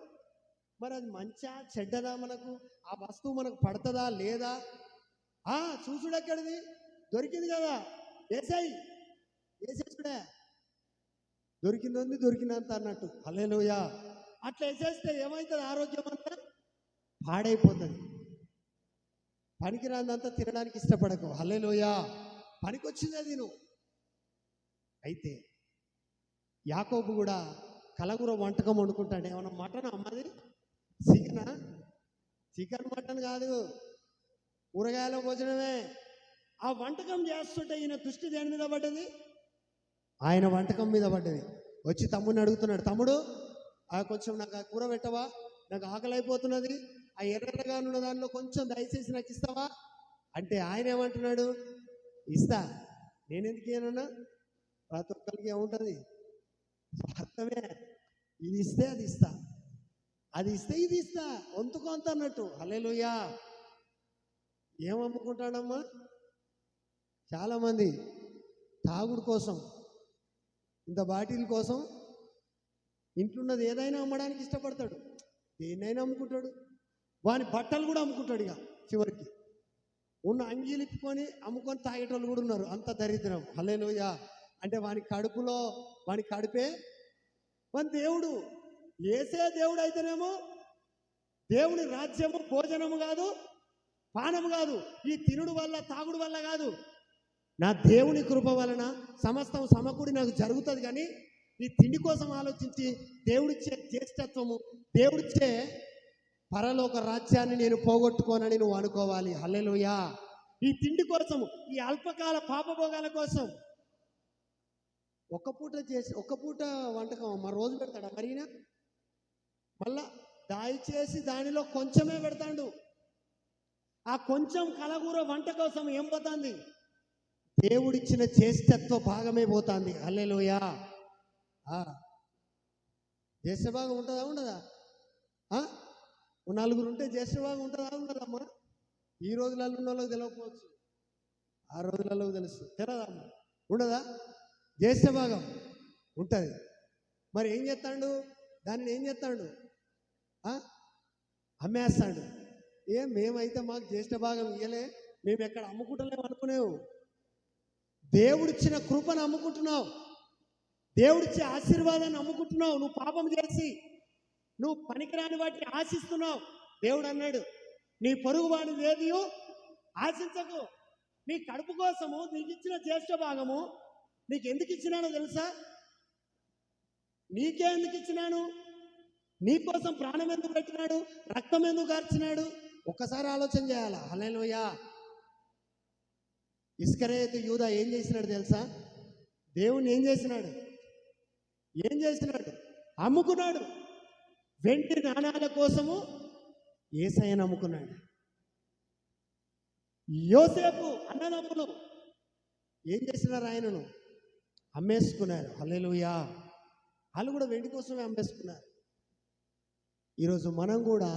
మరి అది మంచా చెడ్డదా? మనకు ఆ వస్తువు మనకు పడుతుందా లేదా? చూసుడు ఎక్కడిది? దొరికింది కదా, వేసేసుడే. దొరికింది దొరికినంత అన్నట్టు. హల్లెలూయా! అట్లా వేసేస్తే ఏమవుతుంది? ఆరోగ్యం అంతా పాడైపోతుంది. పనికిరాందంతా తినడానికి ఇష్టపడకు. హల్లెలూయా! పనికొచ్చింది అది నువ్వు. అయితే యాకోబు కూడా కలగూర వంటకం వండుకుంటాడు. ఏమన్నా మటన్ అమ్మది? చికెనా? చికెన్ మటన్ కాదు, కూరగాయల భోజనమే. ఆ వంటకం చేస్తుంటే ఈయన దృష్టి దేని మీద పడ్డది? ఆయన వంటకం మీద పడ్డది. వచ్చి తమ్ముడిని అడుగుతున్నాడు, తమ్ముడు కొంచెం నాకు ఆ కూర పెట్టవా? నాకు ఆకలి అయిపోతున్నది. ఆ ఎర్రగా ఉన్న దానిలో కొంచెం దయచేసి నాకు ఇస్తావా అంటే ఆయన ఏమంటున్నాడు? ఇస్తా. నేనెందుకు ఏమన్నా? ప్రతి ఒక్కరికి ఏముంటుంది? స్వార్థమే. ఇది ఇస్తే అది ఇస్తా, అది ఇస్తే ఇది ఇస్తా, వంతుకొంత అన్నట్టు. హల్లెలూయా! ఏం అమ్ముకుంటాడమ్మా? చాలామంది తాగుడు కోసం, ఇంత బాటిల్ కోసం ఇంట్లోన్నది ఏదైనా అమ్మడానికి ఇష్టపడతాడు. దేన్నైనా అమ్ముకుంటాడు. వాని బట్టలు కూడా అమ్ముకుంటాడు. ఇక చివరికి ఉన్న అంగీలు ఇప్పుకొని అమ్ముకొని తాగేటోళ్ళు కూడా ఉన్నారు. అంత దరిద్రం. హల్లెలూయా! అంటే వాని కడుపులో, వాని కడుపే వాని దేవుడు. ఏసే దేవుడు అయితేనేమో దేవుని రాజ్యము భోజనము కాదు, పానము కాదు. ఈ తినుడు వల్ల తాగుడు వల్ల కాదు. నా దేవుని కృప వలన సమస్తం సమకూడి నాకు జరుగుతుంది. కానీ ఈ తిండి కోసం ఆలోచించి దేవుడిచ్చే జ్యేష్ఠత్వము, దేవుడిచ్చే పరలోక రాజ్యాన్ని నేను పోగొట్టుకోనని నువ్వు అనుకోవాలి. హల్లెలూయా! ఈ తిండి కోసము, ఈ అల్పకాల పాపభోగాల కోసం ఒక్క పూట వంటకం మరి రోజు పెడతాడా? మరినా మళ్ళా దయచేసి దానిలో కొంచెమే పెడతాడు. ఆ కొంచెం కలగూర వంట కోసం ఏం పోతుంది? దేవుడిచ్చిన జ్యేష్ఠత్వ భాగమే పోతుంది. హల్లెలూయా! జ్యేష్ఠ భాగం ఉంటుందా ఉండదా? నలుగురు ఉంటే జ్యేష్ఠ భాగం ఉంటుందా ఉండదమ్మా? ఈ రోజులలో ఉన్న వాళ్ళకి తెలియకపోవచ్చు, ఆ రోజులలో తెలుసు. తెలదమ్మా? ఉండదా? జ్యేష్ఠ భాగం ఉంటుంది. మరి ఏం చేస్తాడు? దానిని ఏం చేస్తాడు? అమ్మేస్తాడు. మేమైతే మాకు జ్యేష్ఠ భాగం ఇయ్యలే, మేము ఎక్కడ అమ్ముకుంటలేము అనుకునేవు. దేవుడిచ్చిన కృపను అమ్ముకుంటున్నావు, దేవుడిచ్చే ఆశీర్వాదాన్ని అమ్ముకుంటున్నావు. నువ్వు పాపం చేసి నువ్వు పనికిరాని వాటిని ఆశిస్తున్నావు. దేవుడు అన్నాడు, నీ పొరుగు వాడిని ఏది ఆశించకు. నీ కడుపు కోసము నీకు ఇచ్చిన జ్యేష్ఠ భాగము నీకు ఎందుకు ఇచ్చినానో తెలుసా? నీకే ఎందుకు ఇచ్చినాను? నీ కోసం ప్రాణం ఎందుకు పెట్టినాడు? రక్తం ఎందుకు కార్చినాడు? ఒక్కసారి ఆలోచన చేయాలా. హల్లెలూయా. ఇస్కరియోతు యూదా ఏం చేసినాడు తెలుసా? దేవుణ్ణి ఏం చేసినాడు? అమ్ముకున్నాడు. వెండి నాణాల కోసము యేసయ్యను అమ్ముకున్నాడు. యోసేపు అన్నదమ్ములు ఏం చేసినారు? ఆయనను అమ్మేసుకున్నారు. హల్లెలూయా. వాళ్ళు కూడా వెండి కోసమే అమ్మేసుకున్నారు. ఈరోజు మనం కూడా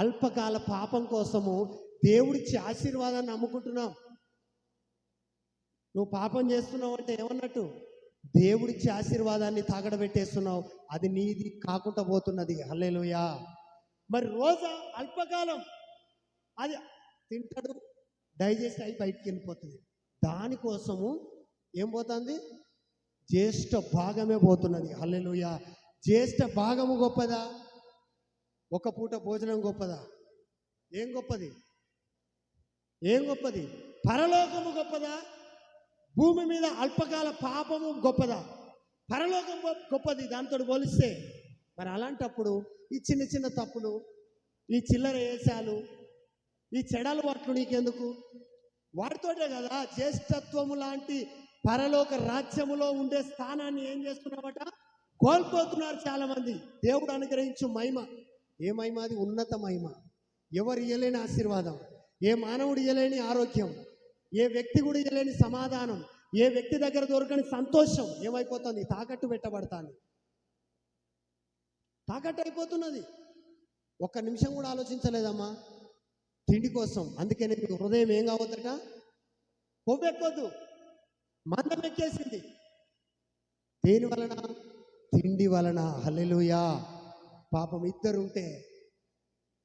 అల్పకాల పాపం కోసము దేవుడిచ్చే ఆశీర్వాదాన్ని అమ్ముకుంటున్నాం. నువ్వు పాపం చేస్తున్నావు అంటే ఏమన్నట్టు? దేవుడిచ్చే ఆశీర్వాదాన్ని తాగడబెట్టేస్తున్నావు. అది నీది కాకుండా పోతున్నది. హల్లెలూయా. మరి రోజా అల్పకాలం అది తింటాడు, డైజెస్ట్ అయి బయటికి వెళ్ళిపోతుంది. దానికోసము ఏం పోతుంది? జ్యేష్ఠ భాగమే పోతున్నది. హల్లెలూయా. జ్యేష్ఠ భాగము గొప్పదా? ఒక పూట భోజనం గొప్పదా? ఏం గొప్పది? పరలోకము గొప్పదా? భూమి మీద అల్పకాల పాపము గొప్పదా? పరలోకం గొప్పది దాంతో పోలిస్తే. మరి అలాంటప్పుడు ఈ చిన్న చిన్న తప్పులు, ఈ చిల్లర వేషాలు, ఈ చెడలు పట్లు నీకెందుకు? వాటితోటే కదా జ్యేష్ఠత్వము లాంటి పరలోక రాజ్యములో ఉండే స్థానాన్ని ఏం చేస్తున్నామట? కోల్పోతున్నారు చాలామంది. దేవుడు అనుగ్రహించు మహిమ. ఏ మహిమ అది? ఉన్నత మహిమ. ఎవరు ఇయ్యలేని ఆశీర్వాదం, ఏ మానవుడు ఇయ్యలేని ఆరోగ్యం, ఏ వ్యక్తి కూడా ఇయ్యలేని సమాధానం, ఏ వ్యక్తి దగ్గర దొరకని సంతోషం ఏమైపోతుంది? తాకట్టు పెట్టబడతాను. తాకట్టు అయిపోతున్నది. ఒక్క నిమిషం కూడా ఆలోచించలేదమ్మా తిండి కోసం. అందుకనే మీకు హృదయం ఏం కావద్దట? కొవ్వెక్కొద్దు, మందం ఎక్కేసింది. దేని వలన? తిండి వలన. హల్లెలూయా. పాపం ఇద్దరుంటే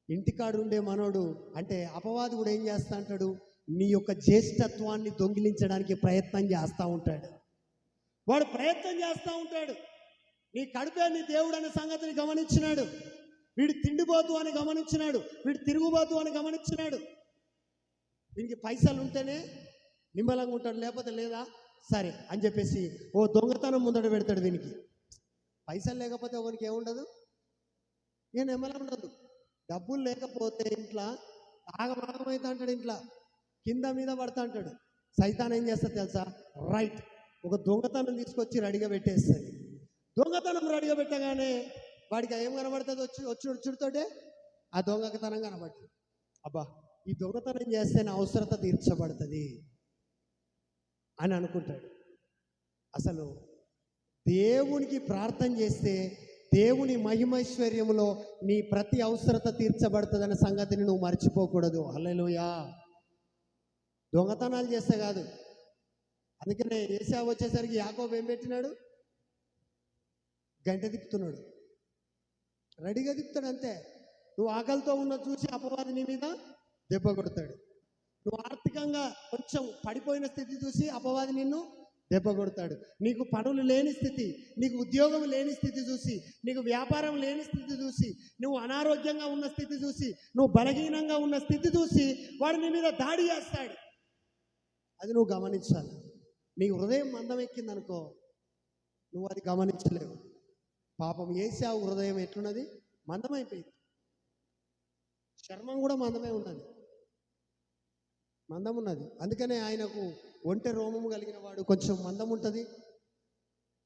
ఇంటికాడు ఉండే మనోడు అంటే అపవాది కూడా ఏం చేస్తా అంటాడు? నీ యొక్క జ్యేష్ఠత్వాన్ని దొంగిలించడానికి ప్రయత్నం చేస్తూ ఉంటాడు. వాడు ప్రయత్నం చేస్తూ ఉంటాడు. నీ కడుపే నీ దేవుడు అనే సంగతిని గమనించినాడు. వీడు తిండిపోతు అని గమనించినాడు. వీడు తిరుగుబోతు అని గమనించినాడు. వీనికి పైసలు ఉంటేనే నిమ్మలంగా ఉంటాడు, లేకపోతే లేదా సరే అని చెప్పేసి ఓ దొంగతనం ముందట పెడతాడు. వీనికి పైసలు లేకపోతే ఒకరికి ఏముండదు, ఏ నిమ్మలం ఉండదు. డబ్బులు లేకపోతే ఇంట్లో ఆగమాగమైతే అంటాడు. ఇంట్లో కింద మీద పడతా అంటాడు. సైతాన్ ఏం చేస్తా తెలుసా? రైట్, ఒక దొంగతనం తీసుకొచ్చి రెడీగా పెట్టేస్తుంది. దొంగతనం రెడీగా పెట్టగానే వాడికి ఏం కనబడుతుంది? వచ్చుడుతోటే ఆ దొంగతనం కనబడుతుంది. అబ్బా, ఈ దొంగతనం చేస్తే నా అవసరత తీర్చబడుతుంది అని అనుకుంటాడు. అసలు దేవునికి ప్రార్థన చేస్తే దేవుని మహిమైశ్వర్యములో నీ ప్రతి అవసరత తీర్చబడుతుందన్న సంగతిని నువ్వు మర్చిపోకూడదు. హల్లెలూయా. దొంగతనాలు చేస్తే కాదు. అందుకనే ఏశావు వచ్చేసరికి యాకోబు ఏం పెట్టినాడు? గంట తిప్పుతున్నాడు, రెడీగా తిప్పుతాడు. అంతే. నువ్వు ఆకలితో ఉన్న చూసి అపవాది నీ మీద దెబ్బ కొడతాడు. నువ్వు ఆర్థికంగా కొంచెం పడిపోయిన స్థితి చూసి అపవాది నిన్ను దెబ్బ కొడతాడు. నీకు పనులు లేని స్థితి, నీకు ఉద్యోగం లేని స్థితి చూసి, నీకు వ్యాపారం లేని స్థితి చూసి, నువ్వు అనారోగ్యంగా ఉన్న స్థితి చూసి, నువ్వు బలహీనంగా ఉన్న స్థితి చూసి వాడు నీ మీద దాడి చేస్తాడు. అది నువ్వు గమనించాలి. నీ హృదయం మందం ఎక్కిందనుకో, నువ్వు అది గమనించలేవు. పాపం ఏశావు హృదయం ఎట్లున్నది? మందమైపోయింది. చర్మం కూడా మందమే ఉన్నది, మందం ఉన్నది. అందుకనే ఆయనకు ఒంటె రోమము కలిగిన వాడు కొంచెం మందం ఉంటుంది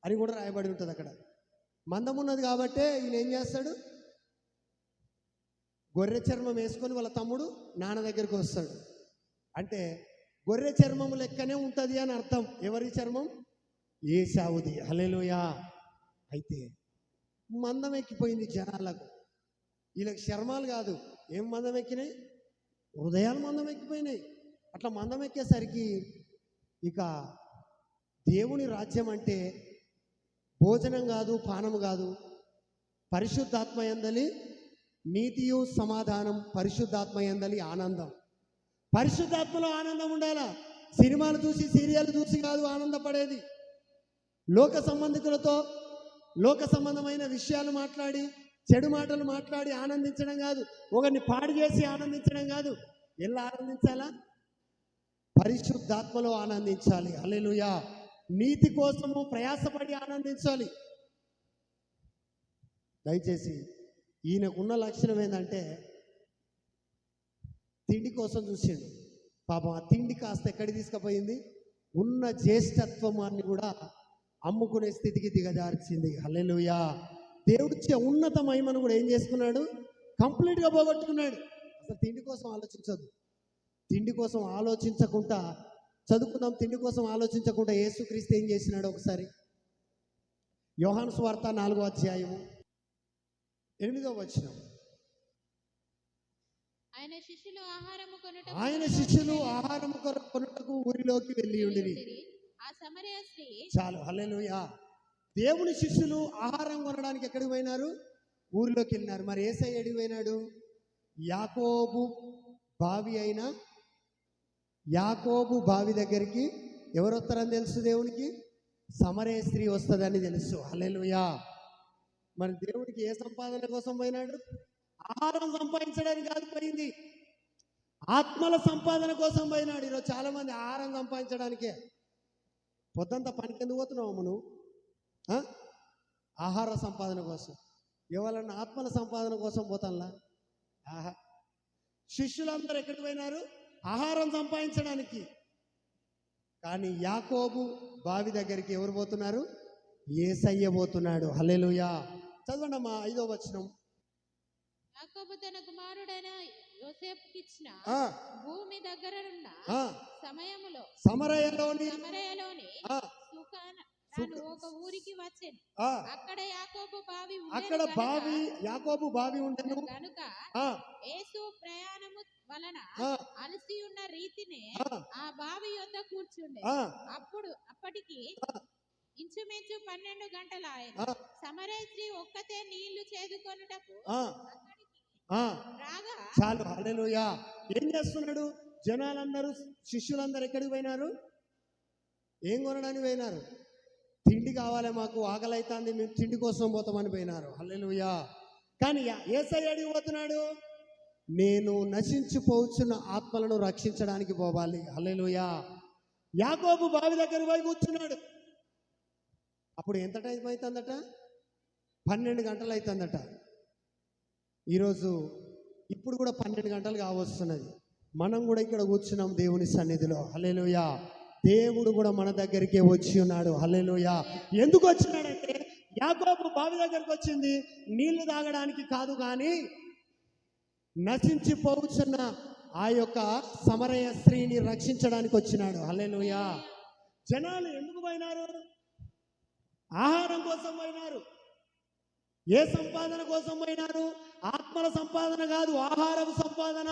అని కూడా రాయబడి ఉంటుంది అక్కడ. మందం ఉన్నది కాబట్టే ఈయన ఏం చేస్తాడు? గొర్రె చర్మం వేసుకొని వాళ్ళ తమ్ముడు నాన్న దగ్గరికి వస్తాడు. అంటే గొర్రె చర్మము లెక్కనే ఉంటుంది అని అర్థం. ఎవరి చర్మం? ఏశావుది. హల్లెలూయా. అయితే మందం ఎక్కిపోయింది జనాలకు. వీళ్ళకి చర్మాలు కాదు, ఏం మందం ఎక్కినాయి? హృదయాలు మందం ఎక్కిపోయినాయి. అట్లా మందం ఎక్కేసరికి ఇక దేవుని రాజ్యం అంటే భోజనం కాదు, పానం కాదు, పరిశుద్ధాత్మ యందలి నీతియు సమాధానం, పరిశుద్ధాత్మ యందలి ఆనందం. పరిశుద్ధాత్మలో ఆనందం ఉండాలా. సినిమాలు చూసి సీరియల్ చూసి కాదు ఆనందపడేది. లోక సంబంధికులతో లోక సంబంధమైన విషయాలు మాట్లాడి, చెడు మాటలు మాట్లాడి ఆనందించడం కాదు. ఒకరిని పాడు చేసి ఆనందించడం కాదు. ఎలా ఆనందించాలా? పరిశుద్ధాత్మలో ఆనందించాలి. హల్లెలూయా. నీతి కోసము ప్రయాసపడి ఆనందించాలి. దయచేసి ఈయనకున్న లక్షణం ఏంటంటే తిండి కోసం చూసిండు. పాపం ఆ తిండి కాస్త ఎక్కడికి తీసుకుపోయింది, ఉన్న జ్యేష్ఠత్వాన్ని కూడా అమ్ముకునే స్థితికి దిగజార్చింది. హల్లెలూయా. దేవుడిచ్చే ఉన్నత మహిమను కూడా ఏం చేసుకున్నాడు, కంప్లీట్గా పోగొట్టుకున్నాడు. అసలు తిండి కోసం ఆలోచించదు, తిండి కోసం ఆలోచించకుండా చదువుకుందాం. తిండి కోసం ఆలోచించకుండా యేసుక్రీస్తు ఏం చేసినాడు ఒకసారి, యోహాను సువార్త 4వ అధ్యాయము 8వ వచనం. ఆయన శిష్యులు ఆహారము కొనుటకు ఊరిలోకి వెళ్ళి ఉండిరి. ఆ సమరయ స్త్రీ చాలు. హల్లెలూయా. దేవుని శిష్యులు ఆహారం కొనడానికి ఎక్కడికి పోయినారు, ఊరిలోకి వెళ్ళినారు. మరి యేసయ్య ఎక్కడికి పోయినాడు, యాకోబు బావి అయిన యాకోబు బావి దగ్గరికి ఎవరు వస్తారని తెలుసు దేవునికి, సమరయ స్త్రీ వస్తుందని తెలుసు. హల్లెలూయా. మరి దేవుడికి ఏ సంపాదన కోసం పోయినాడు, ఆహారం సంపాదించడానికి కాదు పోయింది, ఆత్మల సంపాదన కోసం పోయినాడు. ఈరోజు చాలా మంది ఆహారం సంపాదించడానికే. పొద్దంతా పనికి ఎందుకు పోతున్నావు నువ్వు, ఆహార సంపాదన కోసం. ఎవరన్నా ఆత్మల సంపాదన కోసం పోతాంలా. ఆహా. శిష్యులందరూ ఎక్కడికి పోయినారు, ఆహారం సంపాదించడానికి. కానీ యాకోబు బావి దగ్గరికి ఎవరు పోతున్నారు, యేసయ్య పోతున్నాడు. హల్లెలూయా. చదవండి అమ్మా 5వ వచనం. యాకోబు తన కుమారుడైన యోసేపుకిచ్చిన భూమి దగ్గరనున్న సమయములో సమరయలోని ఒక ఊరికి వచ్చెను. అక్కడ యాకోబు బావి ఉండెను కనుక యేసు ప్రయాణము వలన అలసి ఉన్న రీతినే ఆ బావి యొద్ద కూర్చుండే. అప్పటికి ఇంచుమించు 12 గంటలాయెను. సమరయ స్త్రీ ఒక్కతే నీళ్లు చేదుకొనుటకు రాగా. చాలు. హల్లెలూయా. ఏం చేస్తున్నాడు, జనాలందరూ శిష్యులందరూ ఎక్కడికి పోయినారు, ఏం కొనడానికి పోయినారు, తిండి కావాలి మాకు, ఆకలి అవుతుంది, మేము తిండి కోసం పోతామని పోయినారు. హల్లెలూయా. కానీ యేసయ్య ఎక్కడికి పోతున్నాడు, నేను నశించిపోవచ్చున్న ఆత్మలను రక్షించడానికి పోవాలి. హల్లెలూయా. యాకోబు బావి దగ్గర పోయి కూర్చున్నాడు. అప్పుడు ఎంత టైం అవుతుందట, 12 గంటలు అవుతుందట. ఈరోజు ఇప్పుడు కూడా 12 గంటలు కావస్తున్నది. మనం కూడా ఇక్కడ కూర్చున్నాం దేవుని సన్నిధిలో. హల్లెలూయా. దేవుడు కూడా మన దగ్గరికే వచ్చి ఉన్నాడు. హల్లెలూయా. ఎందుకు వచ్చినాడంటే, యాకోబు బావి దగ్గరకు వచ్చింది నీళ్లు తాగడానికి కాదు, కానీ నశించిపోవచ్చున్న ఆ యొక్క సమరయ స్త్రీని రక్షించడానికి వచ్చినాడు. హల్లెలూయా. జనాలు ఎందుకు పోయినారు, ఆహారం కోసం పోయినారు. ఏ సంపాదన కోసం పోయినారు, ఆత్మల సంపాదన కాదు, ఆహారపు సంపాదన.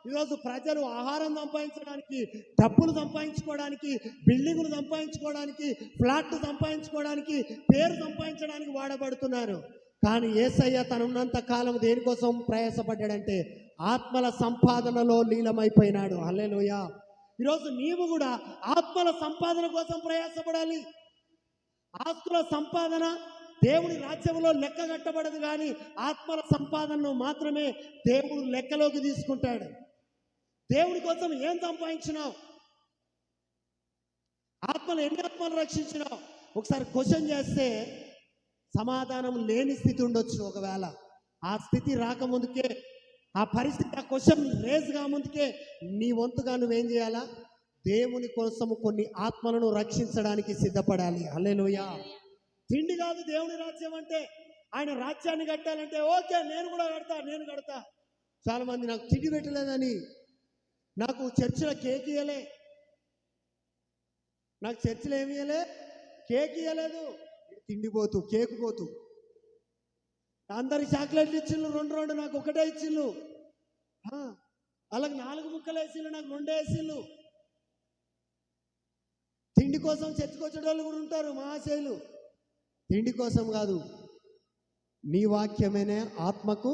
ఈరోజు ప్రజలు ఆహారం సంపాదించడానికి, డబ్బులు సంపాదించుకోవడానికి, బిల్డింగులు సంపాదించుకోవడానికి, ఫ్లాట్లు సంపాదించుకోవడానికి, పేరు సంపాదించడానికి వాడబడుతున్నారు. కానీ యేసయ్య తనున్నంత కాలం దేనికోసం ప్రయాసపడ్డాడంటే, ఆత్మల సంపాదనలో లీలమైపోయినాడు. హల్లెలూయా. ఈరోజు నీవు కూడా ఆత్మల సంపాదన కోసం ప్రయాసపడాలి. ఆత్మల సంపాదన దేవుని రాజ్యంలో లెక్క కట్టబడదు, కానీ ఆత్మల సంపాదనను మాత్రమే దేవుడు లెక్కలోకి తీసుకుంటాడు. దేవుడి కోసం ఏం సంపాదించినావు, ఎన్ని ఆత్మలు రక్షించినావు, ఒకసారి క్వశ్చన్ చేస్తే సమాధానం లేని స్థితి ఉండొచ్చు. ఒకవేళ ఆ స్థితి రాకముందుకే, ఆ పరిస్థితి, ఆ క్వశ్చన్ రేజ్ కాముందుకే నీ వంతుగా నువ్వేం చేయాలా, దేవుని కోసం కొన్ని ఆత్మలను రక్షించడానికి సిద్ధపడాలి. హల్లెలూయా. తిండి కాదు దేవుని రాజ్యం అంటే. ఆయన రాజ్యాన్ని కట్టాలంటే ఓకే, నేను కూడా కడతా. చాలా మంది నాకు తిండి పెట్టలేదని, నాకు చర్చిలో కేక్ ఇవ్వలే, నాకు చర్చిలో ఏమి ఇవ్వలే, కేక్ ఇవ్వలేదు, తిండిపోతూ కేక్ పోతూ, అందరికి చాక్లెట్లు ఇచ్చిళ్ళు, 2 నాకు ఒకటే ఇచ్చిళ్ళు, అలాగే 4 ముక్కలు వేసిళ్ళు, నాకు 2 వేసిళ్ళు. తిండి కోసం చర్చకొచ్చే వాళ్ళు కూడా ఉంటారు, మహాశైలు. తిండి కోసం కాదు, నీ వాక్యమేనే ఆత్మకు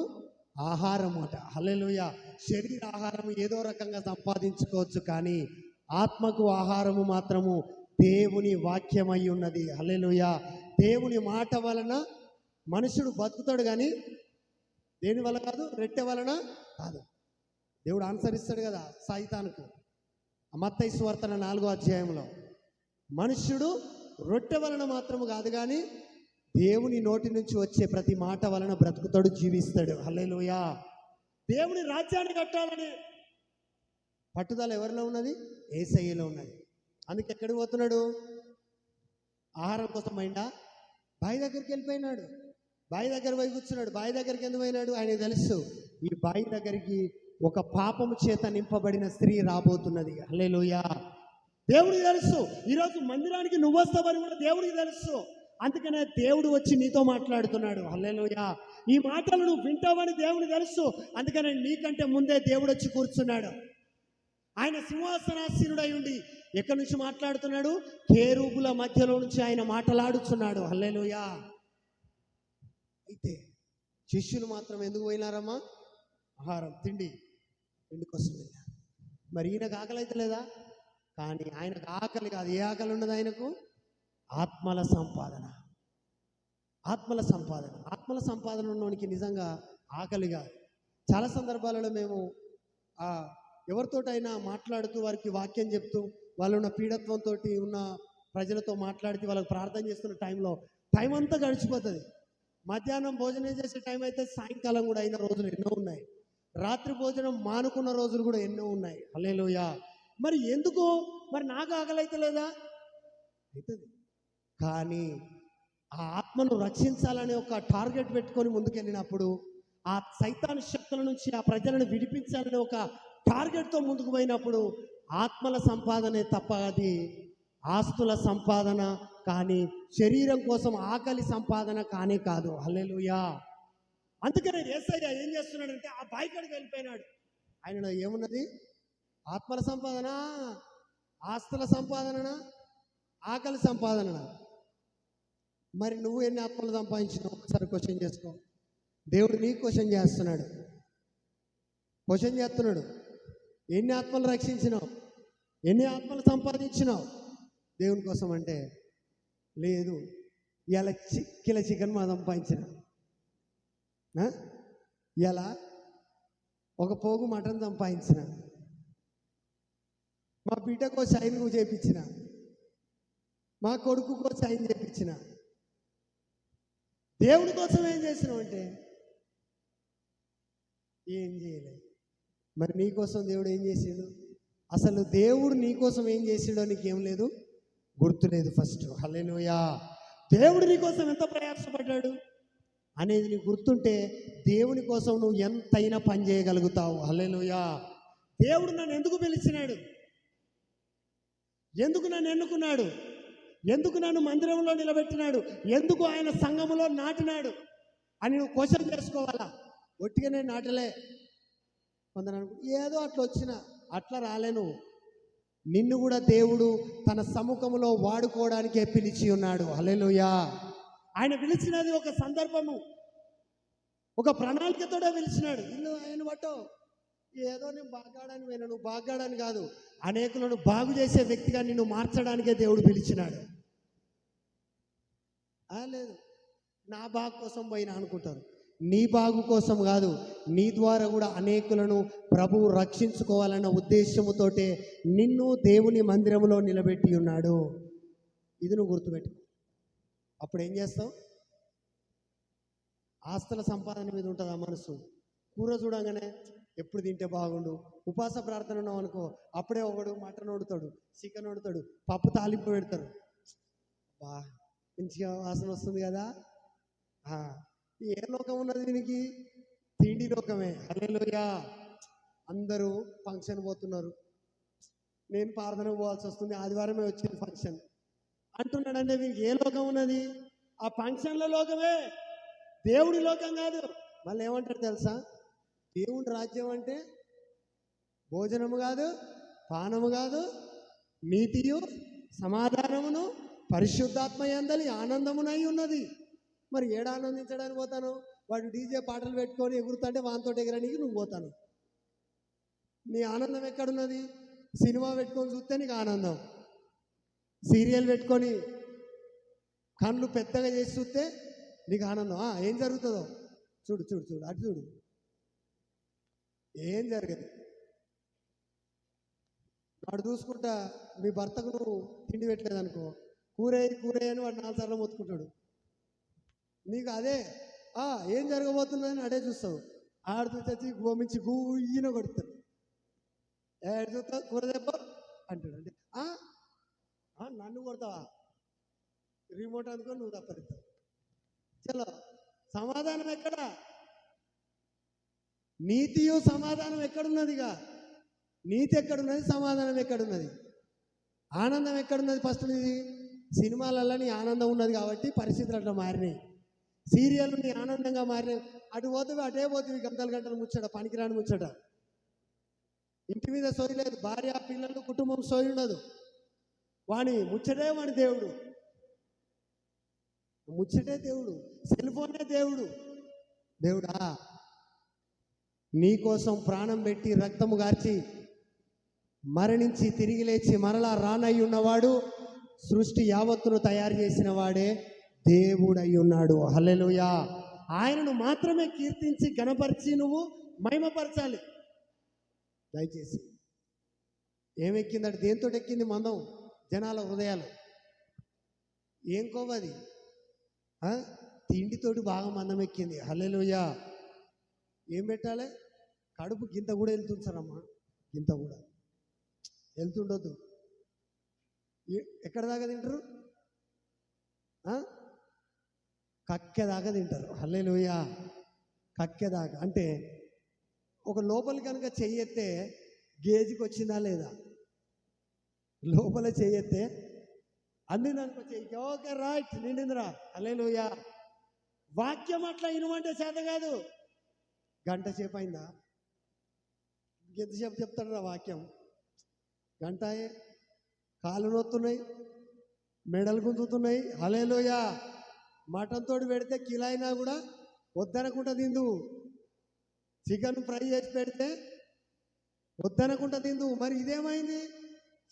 ఆహారం అట. హల్లెలూయా. శరీర ఆహారం ఏదో రకంగా సంపాదించుకోవచ్చు, కానీ ఆత్మకు ఆహారము మాత్రము దేవుని వాక్యమై ఉన్నది. హల్లెలూయా. దేవుని మాట వలన మనుషుడు బతుకుతాడు, కానీ దేని వల్ల కాదు, రెట్టె వలన కాదు. దేవుడు ఆన్సర్ ఇస్తాడు కదా సైతానుకు. మత్తయి సువార్త 4వ అధ్యాయంలో, మనుష్యుడు రొట్టె వలన మాత్రము కాదు, కానీ దేవుని నోటి నుంచి వచ్చే ప్రతి మాట వలన బ్రతుకుతాడు, జీవిస్తాడు. హల్లెలూయా. దేవుని రాజ్యాన్ని కట్టాలని పట్టుదల ఎవరిలో ఉన్నది? యేసయ్యలో ఉన్నది. అందుకే ఎక్కడికి పోతున్నాడు? ఆహారం కోసం పోయిండా? బావి దగ్గరికి వెళ్ళిపోయినాడు. బావి దగ్గర పోయి కూర్చున్నాడు. బావి దగ్గరికి ఎందుకు పోయినాడు? ఆయనకు తెలుసు ఈ బావి దగ్గరికి ఒక పాపము చేత నింపబడిన స్త్రీ రాబోతున్నది. హల్లెలూయా. దేవుడికి తెలుసు ఈరోజు మందిరానికి నువ్వు వస్తావని కూడా దేవుడికి తెలుసు. అందుకనే దేవుడు వచ్చి నీతో మాట్లాడుతున్నాడు. హల్లెలూయా. ఈ మాటలు నువ్వు వింటావని దేవుడికి తెలుసు. అందుకనే నీకంటే ముందే దేవుడు వచ్చి కూర్చున్నాడు. ఆయన సింహాసనాసీనుడై ఉండి ఎక్కడి నుంచి మాట్లాడుతున్నాడు? కేరూబుల మధ్యలో నుంచి ఆయన మాట్లాడుతున్నాడు. హల్లెలూయా. అయితే శిష్యులు మాత్రం ఎందుకు పోయినారమ్మా? ఆహారం, తిండి కోసం వెళ్ళారు. మరి ఈయనకు ఆకలి అయితే లేదా? కానీ ఆయనకు ఆకలి కాదు. ఏ ఆకలి ఉన్నది ఆయనకు? ఆత్మల సంపాదన. ఆత్మల సంపాదన. ఆత్మల సంపాదన ఉన్నవానికి నిజంగా ఆకలి కాదు. చాలా సందర్భాలలో మేము ఎవరితోటైనా మాట్లాడుతూ వారికి వాక్యం చెప్తూ వాళ్ళు ఉన్న పీడత్వంతో ఉన్న ప్రజలతో మాట్లాడితే వాళ్ళకి ప్రార్థన చేస్తున్న టైం అంతా గడిచిపోతుంది. మధ్యాహ్నం భోజనం చేసే టైం అయితే సాయంకాలం కూడా అయిన రోజులు ఎన్నో ఉన్నాయి. రాత్రి భోజనం మానుకున్న రోజులు కూడా ఎన్నో ఉన్నాయి. హల్లెలూయా. మరి ఎందుకు? మరి నాకు ఆకలి అయితే లేదా? అవుతుంది. కానీ ఆ ఆత్మను రక్షించాలనే ఒక టార్గెట్ పెట్టుకొని ముందుకెళ్ళినప్పుడు, ఆ సైతాను శక్తుల నుంచి ఆ ప్రజలను విడిపించాలనే ఒక టార్గెట్తో ముందుకు పోయినప్పుడు ఆత్మల సంపాదనే తప్ప అది ఆస్తుల సంపాదన కానీ శరీరం కోసం ఆకలి సంపాదన కానే కాదు. హల్లెలూయా. అందుకనే యేసయ్య ఏం చేస్తున్నాడంటే ఆ బాయికాడికి వెళ్ళిపోయినాడు. ఆయనలో ఏమున్నది? ఆత్మల సంపాదన, ఆస్తుల సంపాదన, ఆకలి సంపాదన. మరి నువ్వు ఎన్ని ఆత్మలు సంపాదించినావు? ఒకసారి క్వశ్చన్ చేసుకో. దేవుడు నీ క్వశ్చన్ చేస్తున్నాడు. ఎన్ని ఆత్మలు రక్షించినావు? ఎన్ని ఆత్మలు సంపాదించినావు దేవుని కోసం? అంటే లేదు, ఇలా కిలో చికెన్ మా సంపాదించిన, ఇలా ఒక పోగు మటన్ సంపాదించిన, మా బిడ్డకో సైన్ చేయించిన, మా కొడుకుకో సైన్ చేయించిన. దేవుడి కోసం ఏం చేసినావు అంటే ఏం చేయలేదు. మరి నీకోసం దేవుడు ఏం చేసాడు? అసలు దేవుడు నీకోసం ఏం చేసాడో నీకేం లేదు, గుర్తులేదు ఫస్ట్. హల్లెలూయా. దేవుడు నీకోసం ఎంత ప్రయాసపడ్డాడు అనేది నీకు గుర్తుంటే దేవుని కోసం నువ్వు ఎంతైనా పని చేయగలుగుతావు. హల్లెలూయా. దేవుడు నన్ను ఎందుకు పిలిచినాడు? ఎందుకు నన్ను ఎన్నుకున్నాడు? ఎందుకు నన్ను మందిరంలో నిలబెట్టినాడు? ఎందుకు ఆయన సంఘములో నాటినాడు అని నువ్వు క్వశ్చన్ చేసుకోవాలా. ఒట్టిగానే నాటలే. కొందరు ఏదో అట్లా వచ్చినా అట్లా రాలేను. నిన్ను కూడా దేవుడు తన సముఖంలో వాడుకోవడానికే పిలిచి ఉన్నాడు. హల్లెలూయా. ఆయన పిలిచినది ఒక సందర్భము, ఒక ప్రణాళికతోనే పిలిచినాడు. ఇల్లు ఆయన బట్టో ఏదో నేను బాగాడని పోయినా, నువ్వు బాగాడని కాదు, అనేకులను బాగు చేసే వ్యక్తిగా నిన్ను మార్చడానికే దేవుడు పిలిచినాడు. లేదు నా బాగు కోసం పోయినా అనుకుంటారు. నీ బాగు కోసం కాదు, నీ ద్వారా కూడా అనేకులను ప్రభువు రక్షించుకోవాలన్న ఉద్దేశముతోటే నిన్ను దేవుని మందిరంలో నిలబెట్టి ఉన్నాడు. ఇది నువ్వు గుర్తుపెట్టు. అప్పుడు ఏం చేస్తావు? ఆస్తుల సంపాదన మీద ఉంటుంది ఆ మనసు. కూర చూడంగానే ఎప్పుడు తింటే బాగుండు. ఉపవాస ప్రార్థన ఉన్నావు అనుకో, అప్పుడే ఒకడు మటన్ వండుతాడు, చికెన్ వండుతాడు, పప్పు తాలింపు పెడతారు. బా మంచిగా వాసన వస్తుంది కదా. ఏ లోకం ఉన్నది దీనికి? తిండి లోకమే. హల్లెలూయా. అందరూ ఫంక్షన్ పోతున్నారు, నేను ప్రార్థనకు పోవాల్సి వస్తుంది, ఆదివారమే వచ్చింది ఫంక్షన్ అంటున్నాడంటే వీనికి ఏ లోకం ఉన్నది? ఆ ఫంక్షన్ల లోకమే, దేవుడి లోకం కాదు. మళ్ళీ ఏమంటారు తెలుసా? దేవుడి రాజ్యం అంటే భోజనము కాదు, పానము కాదు, నీతియు సమాధానమును పరిశుద్ధాత్మ యందలి ఆనందమునై ఉన్నది. మరి ఏడ ఆనందించడానికి పోతాను? వాడు డీజే పాటలు పెట్టుకొని ఎగురుతుంటే వానితో ఎగరడానికి నువ్వు పోతాను. నీ ఆనందం ఎక్కడున్నది? సినిమా పెట్టుకొని చూస్తే నీకు ఆనందం, సీరియల్ పెట్టుకొని కళ్ళు పెద్దగా చేసి చూస్తే నీకు ఆనందం. ఏం జరుగుతుందో చూడు చూడు చూడు, అటు చూడు, ఏం జరగదు. వాడు చూసుకుంటా మీ భర్తకు నువ్వు తిండి పెట్టలేదు అనుకో, కూరే అని వాడు 4 సార్లు మొత్తుకుంటాడు. నీకు అదే ఏం జరగబోతుందని అడే చూస్తావు. ఆడుతూ తెచ్చి గోమించి గుయ్యిన కొడతాడు. చూస్తావు కూర దెబ్బ అంటాడు. అంటే నన్ను కొడతావా, రిమోట్ అనుకో నువ్వు తప్పరిస్తావు. చలో సమాధానం ఎక్కడ? నీతియు సమాధానం ఎక్కడున్నదిగా? నీతి ఎక్కడున్నది, సమాధానం ఎక్కడున్నది, ఆనందం ఎక్కడున్నది? ఫస్ట్ ఇది సినిమాలలో నీ ఆనందం ఉన్నది కాబట్టి పరిస్థితులు అట్లా మారినాయి. సీరియల్ నీ ఆనందంగా మారినాయి. అటు పోతుంది అటే పోతుంది, గంటలు గంటలు ముచ్చట, పనికిరాని ముచ్చట. ఇంటి మీద సోయి లేదు, భార్య పిల్లలు కుటుంబం సోయి ఉండదు. వాణి ముచ్చటే వాడి దేవుడు, ముచ్చటే దేవుడు, సెల్ ఫోనే దేవుడు. దేవుడా నీకోసం ప్రాణం పెట్టి రక్తము గార్చి మరణించి తిరిగి లేచి మరలా రానయ్యి ఉన్నవాడు, సృష్టి యావత్తును తయారు చేసిన వాడే దేవుడై ఉన్నాడు. హల్లెలూయా. ఆయనను మాత్రమే కీర్తించి గణపరిచి నువ్వు మహిమపరచాలి. దయచేసి ఏమెక్కిందట? దేంతో ఎక్కింది మందం? జనాల హృదయాలు. ఏం కోవది? తిండితోటి బాగా మందం ఎక్కింది. హల్లెలూయా. ఏం పెట్టాలి? కడుపు గింత కూడా వెళ్తుంటారమ్మా, గింత కూడా వెళ్తుండొద్దు. ఎక్కడ దాకా తింటారు? కక్కెదాకా తింటారు. హల్లెలూయా. కక్కెదాకా అంటే ఒక లోపల కనుక చెయ్యెత్తే గేజ్కి వచ్చిందా లేదా? లోపల చెయ్యెత్తే అందిందనుకో, చెయ్యి ఓకే రైట్ నిండిందిరా. హల్లెలూయా. వాక్యం అట్లా ఇనుమంటే చేత కాదు. గంట సేపు అయిందా? ఎంతసేపు చెప్తాడు వాక్యం? గంటయే. కాళ్ళు నొత్తున్నాయి, మెడలు గుంజుతున్నాయి. హల్లెలూయా. మటన్ తోడు పెడితే కిలో అయినా కూడా వద్దనకుండా తిందు. చికెన్ ఫ్రై చేసి పెడితే వద్దనకుండా తిందు. మరి ఇదేమైంది?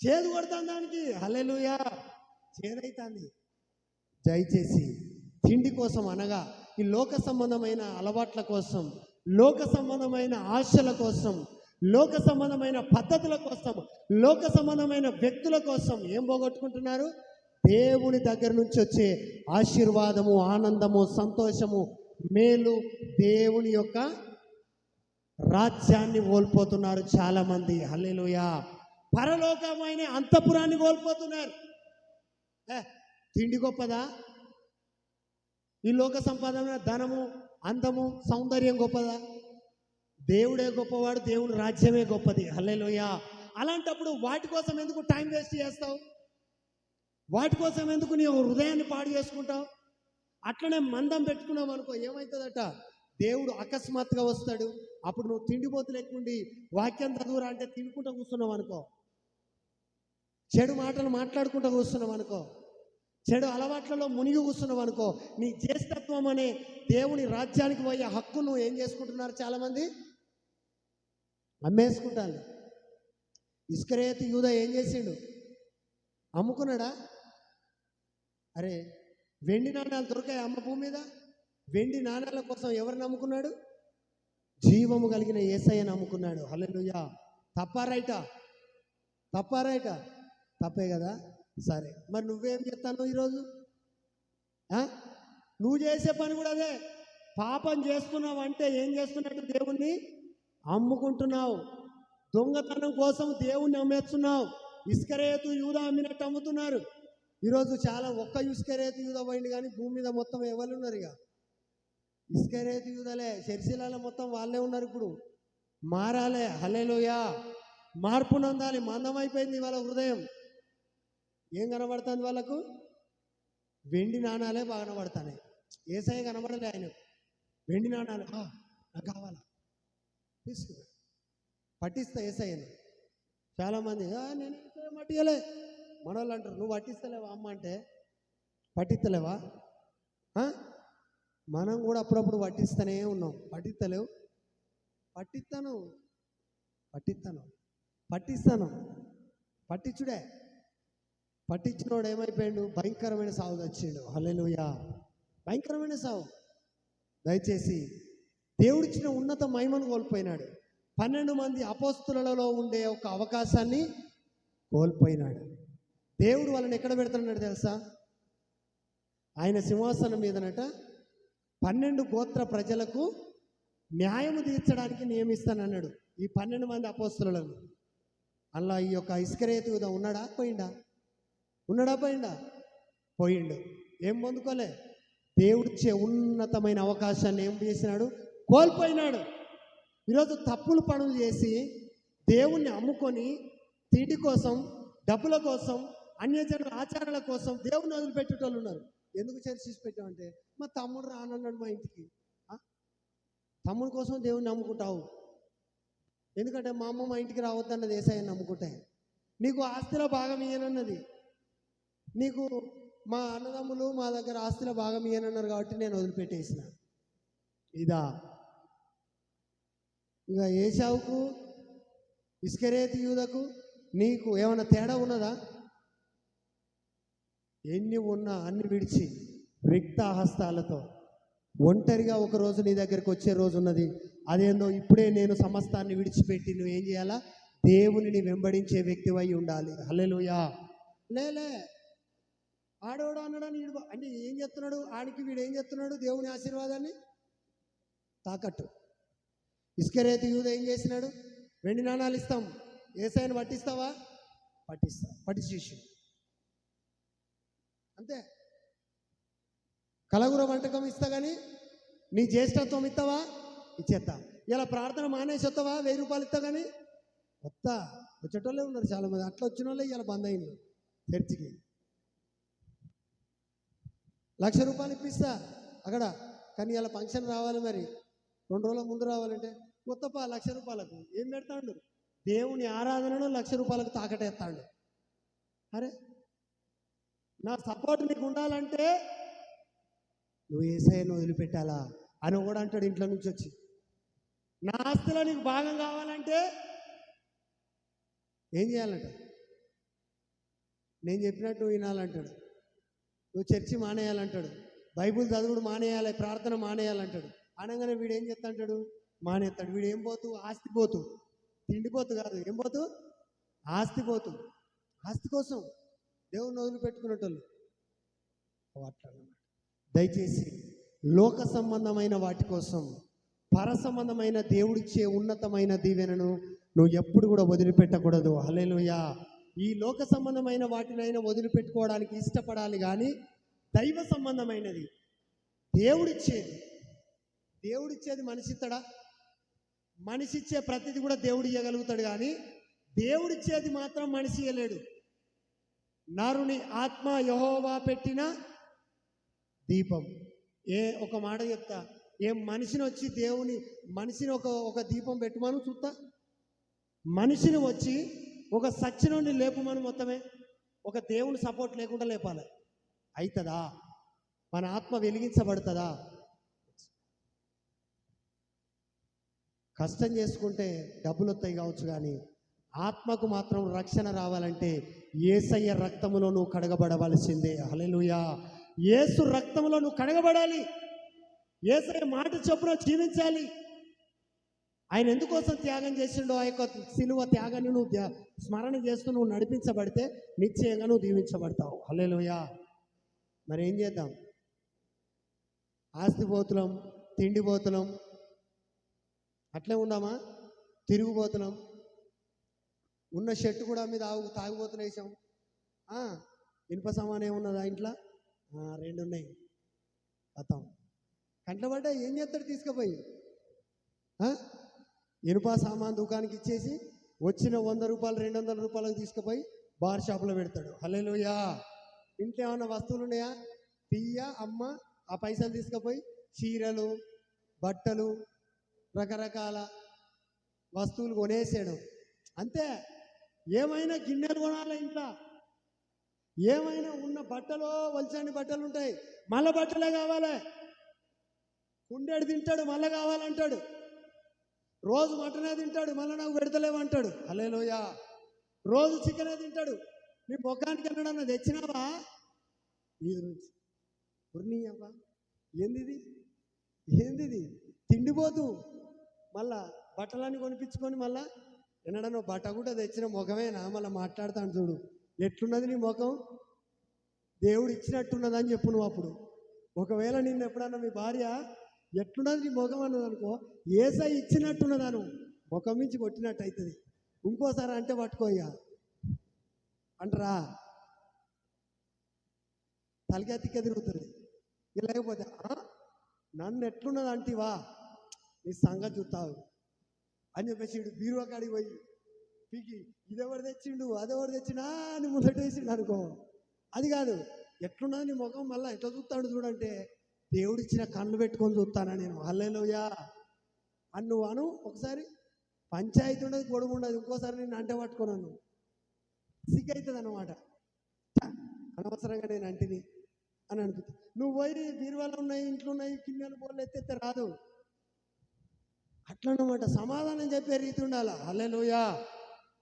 చేదు కొడతాను దానికి. హల్లెలూయా. చేదైతుంది. దయచేసి తిండి కోసం అనగా ఈ లోక సంబంధమైన అలవాట్ల కోసం, లోక సంబంధమైన ఆశల కోసం, లోక సంబంధమైన పద్ధతుల కోసం, లోక సంబంధమైన వ్యక్తుల కోసం ఏం పోగొట్టుకుంటున్నారు? దేవుని దగ్గర నుంచి వచ్చే ఆశీర్వాదము, ఆనందము, సంతోషము, మేలు, దేవుని యొక్క రాజ్యాన్ని కోల్పోతున్నారు చాలామంది. హల్లెలూయా. పరలోకమైన అంతఃపురాన్ని కోల్పోతున్నారు. తిండి గొప్పదా? ఈ లోక సంపాదన, ధనము, అందము, సౌందర్యం గొప్పదా? దేవుడే గొప్పవాడు, దేవుని రాజ్యమే గొప్పది. హల్లెలూయా. అలాంటప్పుడు వాటి కోసం ఎందుకు టైం వేస్ట్ చేస్తావు? వాటి కోసం ఎందుకు నీ హృదయాన్ని పాడు చేసుకుంటావు? అట్లనే మందం పెట్టుకున్నావు అనుకో, ఏమవుతుందట? దేవుడు అకస్మాత్తుగా వస్తాడు. అప్పుడు నువ్వు తిండిపోతులు ఎక్కుండి వాక్యం చదువురా అంటే తినుకుంటూ కూర్చున్నావు అనుకో, చెడు మాటలు మాట్లాడుకుంటూ కూర్చున్నావు అనుకో, చెడు అలవాట్లలో మునిగి కూర్చున్నావు అనుకో, నీ జ్యేష్ఠత్వం అనే దేవుని రాజ్యానికి పోయే హక్కు నువ్వు ఏం చేసుకుంటున్నారు? చాలామంది అమ్మేసుకుంటాను. ఇస్కరియోతు యూదా ఏం చేసిండు? అమ్ముకున్నాడా? అరే వెండి నాణాలు దొరికాయి అమ్మ భూమి మీద. వెండి నాణాల కోసం ఎవరిని నమ్ముకున్నాడు? జీవము కలిగిన యేసయ్యను నమ్ముకున్నాడు. హల్లెలూయా. తప్పా రైటా? తప్పా రైటా? తప్పే కదా. సరే, మరి నువ్వేం చేస్తాను ఈరోజు? నువ్వు చేసే పని కూడా అదే. పాపం చేస్తున్నావు అంటే ఏం చేస్తున్నట్టు? దేవుణ్ణి అమ్ముకుంటున్నావు. దొంగతనం కోసం దేవుణ్ణి అమ్మేస్తున్నావు. ఇస్కరియోతు యూదా అమ్మినట్టు అమ్ముతున్నారు ఈరోజు. చాలా ఒక్క ఇస్కరియోతు యూదా పోయింది, కానీ భూమి మీద మొత్తం ఎవరు ఉన్నారు? ఇక ఇస్కరియోతు యూదాలే. చర్చిలలో మొత్తం వాళ్ళే ఉన్నారు. ఇప్పుడు మారాలే. హల్లెలూయా. మార్పు నందాలి. మందమైపోయింది వాళ్ళ హృదయం. ఏం కనబడుతుంది వాళ్ళకు? వెండి నాణాలే బాగా కనబడుతున్నాయి. యేసయ్య కనబడలే ఆయన. వెండి నాణాలు నాకు కావాలా, తీసుకురా, పట్టిస్తా యేసయ్యను. చాలామంది నేను పట్టియలే మనోళ్ళు అంటారు. నువ్వు పట్టిస్తలేవా అమ్మ అంటే? పట్టిస్తలేవా? మనం కూడా అప్పుడప్పుడు పట్టిస్తూనే ఉన్నాం. పట్టిస్తలేవు? పట్టిస్తాను, పట్టిస్తాను, పట్టిస్తాను. పట్టించుడే. పట్టించినోడు ఏమైపోయాడు? భయంకరమైన సాగు తెచ్చిండు. హల్లెలూయా. భయంకరమైన సాగు. దయచేసి దేవుడిచ్చిన ఉన్నత మహిమను కోల్పోయినాడు. 12 మంది అపోస్తులలో ఉండే ఒక అవకాశాన్ని కోల్పోయినాడు. దేవుడు వాళ్ళని ఎక్కడ పెడుతున్నాడు తెలుసా? ఆయన సింహాసనం మీదనట 12 గోత్ర ప్రజలకు న్యాయము తీర్చడానికి నియమిస్తానన్నాడు ఈ 12 మంది అపోస్తులను. అందులో ఈ యొక్క ఇస్కరేతు యూదా ఉన్నాడా పోయిండా? ఉన్నాడా పోయిండా? పోయిండు. ఏం పొందుకోలే? దేవుడిచ్చే ఉన్నతమైన అవకాశాన్ని ఏం చేసినాడు? కోల్పోయినాడు. ఈరోజు తప్పులు పనులు చేసి దేవుణ్ణి అమ్ముకొని తిండి కోసం, డబ్బుల కోసం, అన్యజనుల ఆచారాల కోసం దేవుని వదిలిపెట్టేటోళ్ళు ఉన్నారు. ఎందుకు చర్చిసి పెట్టామంటే మా తమ్ముడు రానన్నాడు మా ఇంటికి. తమ్ముడి కోసం దేవుణ్ణి నమ్ముకుంటావు. ఎందుకంటే మా అమ్మ మా ఇంటికి రావద్దన్నది యేసయ్యని నమ్ముకుంటే. నీకు ఆస్తిలో భాగం ఇయ్యనన్నది. నీకు మా అన్నదమ్ములు మా దగ్గర ఆస్తిలో భాగం ఇయ్యనన్నారు కాబట్టి నేను వదిలిపెట్టేసిన. ఇదా ఇక ఏశావుకు ఇస్కరేతు యూదకు నీకు ఏమైనా తేడా ఉన్నదా? ఎన్ని ఉన్నా అన్ని విడిచి రిక్త హస్తాలతో ఒంటరిగా ఒక రోజు నీ దగ్గరికి వచ్చే రోజు ఉన్నది. అదేందో ఇప్పుడే నేను సమస్తాన్ని విడిచిపెట్టి నువ్వు ఏం చేయాలా? దేవునిని వెంబడించే వ్యక్తివై ఉండాలి. హల్లెలూయా. లేలే ఆడోడు అన్నాడని వీడు అంటే ఏం చెప్తున్నాడు? ఆడికి వీడు ఏం చెప్తున్నాడు? దేవుని ఆశీర్వాదాన్ని తాకట్టు. ఇస్కరేతు యూదా ఏం చేసినాడు? వెండి నాణాలు ఇస్తాం, యేసయ్యను పట్టిస్తావా? పట్టిస్తా. పట్టించేసి అంతే. కలగుర వంటకం ఇస్తా కానీ నీ జ్యేష్ఠత్వం ఇస్తావా? ఇచ్చేస్తా. ఇలా ప్రార్థన మానేసి వస్తావా? 1000 రూపాయలు ఇస్తా కానీ వస్తా. వచ్చేటోళ్ళే ఉన్నారు చాలామంది. అట్లా వచ్చిన వాళ్ళే ఇలా బంద్ అయింది చర్చికి. 1,00,000 రూపాయలు ఇప్పిస్తా అక్కడ, కానీ ఇలా ఫంక్షన్ రావాలి, మరి 2 రోజుల ముందు రావాలంటే కొత్తపా 1,00,000 రూపాయలకు ఏం పెడతాడు? దేవుని ఆరాధనను 1,00,000 రూపాయలకు తాకటేస్తాడు. అరే నా సపోర్ట్ నీకు ఉండాలంటే నువ్వు యేసయ్యను వదిలిపెట్టాలా అని కూడా అంటాడు ఇంట్లో నుంచి వచ్చి. నా ఆస్తిలో నీకు భాగం కావాలంటే ఏం చేయాలంట? నేను చెప్పినట్టు వినాలంటాడు. నువ్వు చర్చి మానేయాలంటాడు. బైబుల్ చదువుడు మానేయాలి, ప్రార్థన మానేయాలంటాడు. అనగానే వీడు ఏం చెప్తాంటాడు? మానేస్తాడు. వీడు ఏం పోతూ? ఆస్తి పోతూ. తిండిపోతు కాదు, ఏం పోతూ? ఆస్తి పోతూ. ఆస్తి కోసం దేవుని వదిలిపెట్టుకునేటోళ్ళు అట్లా. దయచేసి లోక సంబంధమైన వాటి కోసం పర సంబంధమైన దేవుడిచ్చే ఉన్నతమైన దీవెనను నువ్వు ఎప్పుడు కూడా వదిలిపెట్టకూడదు. హల్లెలూయా. ఈ లోక సంబంధమైన వాటినైనా వదిలిపెట్టుకోవడానికి ఇష్టపడాలి, కానీ దైవ సంబంధమైనది దేవుడిచ్చేది మనిషిస్తాడా? మనిషిచ్చే ప్రతిది కూడా దేవుడు ఇవ్వగలుగుతాడు, కానీ దేవుడిచ్చేది మాత్రం మనిషి ఇవ్వలేడు. నరుని ఆత్మ యెహోవా పెట్టిన దీపం. ఒక మాట చెప్తా, మనిషిని వచ్చి మనిషిని ఒక దీపం పెట్టుమను చూస్తా. మనిషిని వచ్చి ఒక సచ్చి నుండి లేపమని మొత్తమే ఒక దేవుని సపోర్ట్ లేకుండా లేపాలి. అవుతుందా? మన ఆత్మ వెలిగించబడుతుందా? కష్టం చేసుకుంటే డబ్బులు వస్తాయి కావచ్చు, కానీ ఆత్మకు మాత్రం రక్షణ రావాలంటే యేసయ్య రక్తములో నువ్వు కడగబడవలసిందే. హల్లెలూయా. యేసు రక్తములో నువ్వు కడగబడాలి. యేసయ్య మాట చొప్పున జీవించాలి. ఆయన ఎందుకోసం త్యాగం చేసిండో ఆ యొక్క సిలువ త్యాగాన్ని నువ్వు స్మరణ చేస్తూ నువ్వు నడిపించబడితే నిశ్చయంగా నువ్వు దీవించబడతావు. హల్లెలూయా. మరి ఏం చేద్దాం? ఆస్తిపోతులం, తిండిపోతులం, అట్లే ఉందామా? తిరుగుపోతున్నాం. ఉన్న షర్టు కూడా మీద తాగుబోతులు వేసాం. ఇనుప సామాన్ ఏమున్నదా ఇంట్లో? 2 ఉన్నాయి. అత్తాం కంట్లో పడ్డా ఏం చేస్తాడు? తీసుకుపోయి ఇనుప సామాన్ దుకాణానికి ఇచ్చేసి వచ్చిన 100 రూపాయలు 200 రూపాయలకు తీసుకుపోయి బార్ షాపులో పెడతాడు. హల్లెలూయా. ఇంట్లో ఏమన్నా వస్తువులు ఉన్నాయా? అమ్మ ఆ పైసలు తీసుకుపోయి చీరలు, బట్టలు, రకరకాల వస్తువులు కొనేసాడు. అంతే. ఏమైనా గిన్నెలు కొనాలి ఇంట్లో, ఏమైనా ఉన్న బట్టలు వలసని బట్టలు ఉంటాయి, మళ్ళీ బట్టలే కావాలి. కుండేడు తింటాడు, మళ్ళీ కావాలంటాడు. రోజు మటనే తింటాడు, మళ్ళీ నాకు పెడతలేమంటాడు. హల్లెలూయా. రోజు చికెనే తింటాడు. నీ ముఖానికి ఎన్నడన్నా తెచ్చినావా? వీధి నుంచి ఉర్నీయవ్వా. ఏందిది? తిండిపోతూ మళ్ళా బట్టలన్నీ కొనిపించుకొని మళ్ళా ఎన్నడన్నా బట్ట కూడా తెచ్చిన ముఖమేనా? మళ్ళీ మాట్లాడతాను చూడు, ఎట్లున్నది నీ ముఖం? దేవుడు ఇచ్చినట్టున్నదని చెప్పు నువ్వు. అప్పుడు ఒకవేళ నిన్ను ఎప్పుడన్నా మీ భార్య ఎట్లున్నది నీ ముఖం అన్నది అనుకో, యేసయ్య ఇచ్చినట్టున్నదాను ముఖం నుంచి కొట్టినట్టు అవుతుంది. ఇంకోసారి అంటే పట్టుకో ఇక అంటరా, తలకెత్తికే తిరుగుతుంది. ఇక లేకపోతే నన్ను ఎట్లున్నది అంటివా, నీ సంగతి చూస్తావు అని చెప్పేసి వీడు బీరువా కాడికి పోయి పీకి ఇదెవరు తెచ్చిండు అదెవరు తెచ్చినా అని ముందట వేసిండు అనుకో. అది కాదు, ఎట్లున్నది నీ ముఖం, మళ్ళీ ఎట్లా చూస్తాడు చూడంటే, దేవుడిచ్చిన కళ్ళు పెట్టుకొని చూస్తానా నేను. హల్లెలూయా అని నువ్వు అను. ఒకసారి పంచాయతీ ఉండదు, గొడవ ఉండదు. ఇంకోసారి నేను అంటే పట్టుకున్నాను, సిగ్గవుతుంది అన్నమాట. అనవసరంగా నేను అంటిని అని అనిపిస్తుంది. నువ్వు పోయి బీరువాలో ఉన్నాయి, ఇంట్లో ఉన్నాయి, కిందలు బోర్లు ఎత్తేస్తే రాదు. అట్లా అన్నమాట. సమాధానం చెప్పే రీతి ఉండాలా. హల్లెలూయా.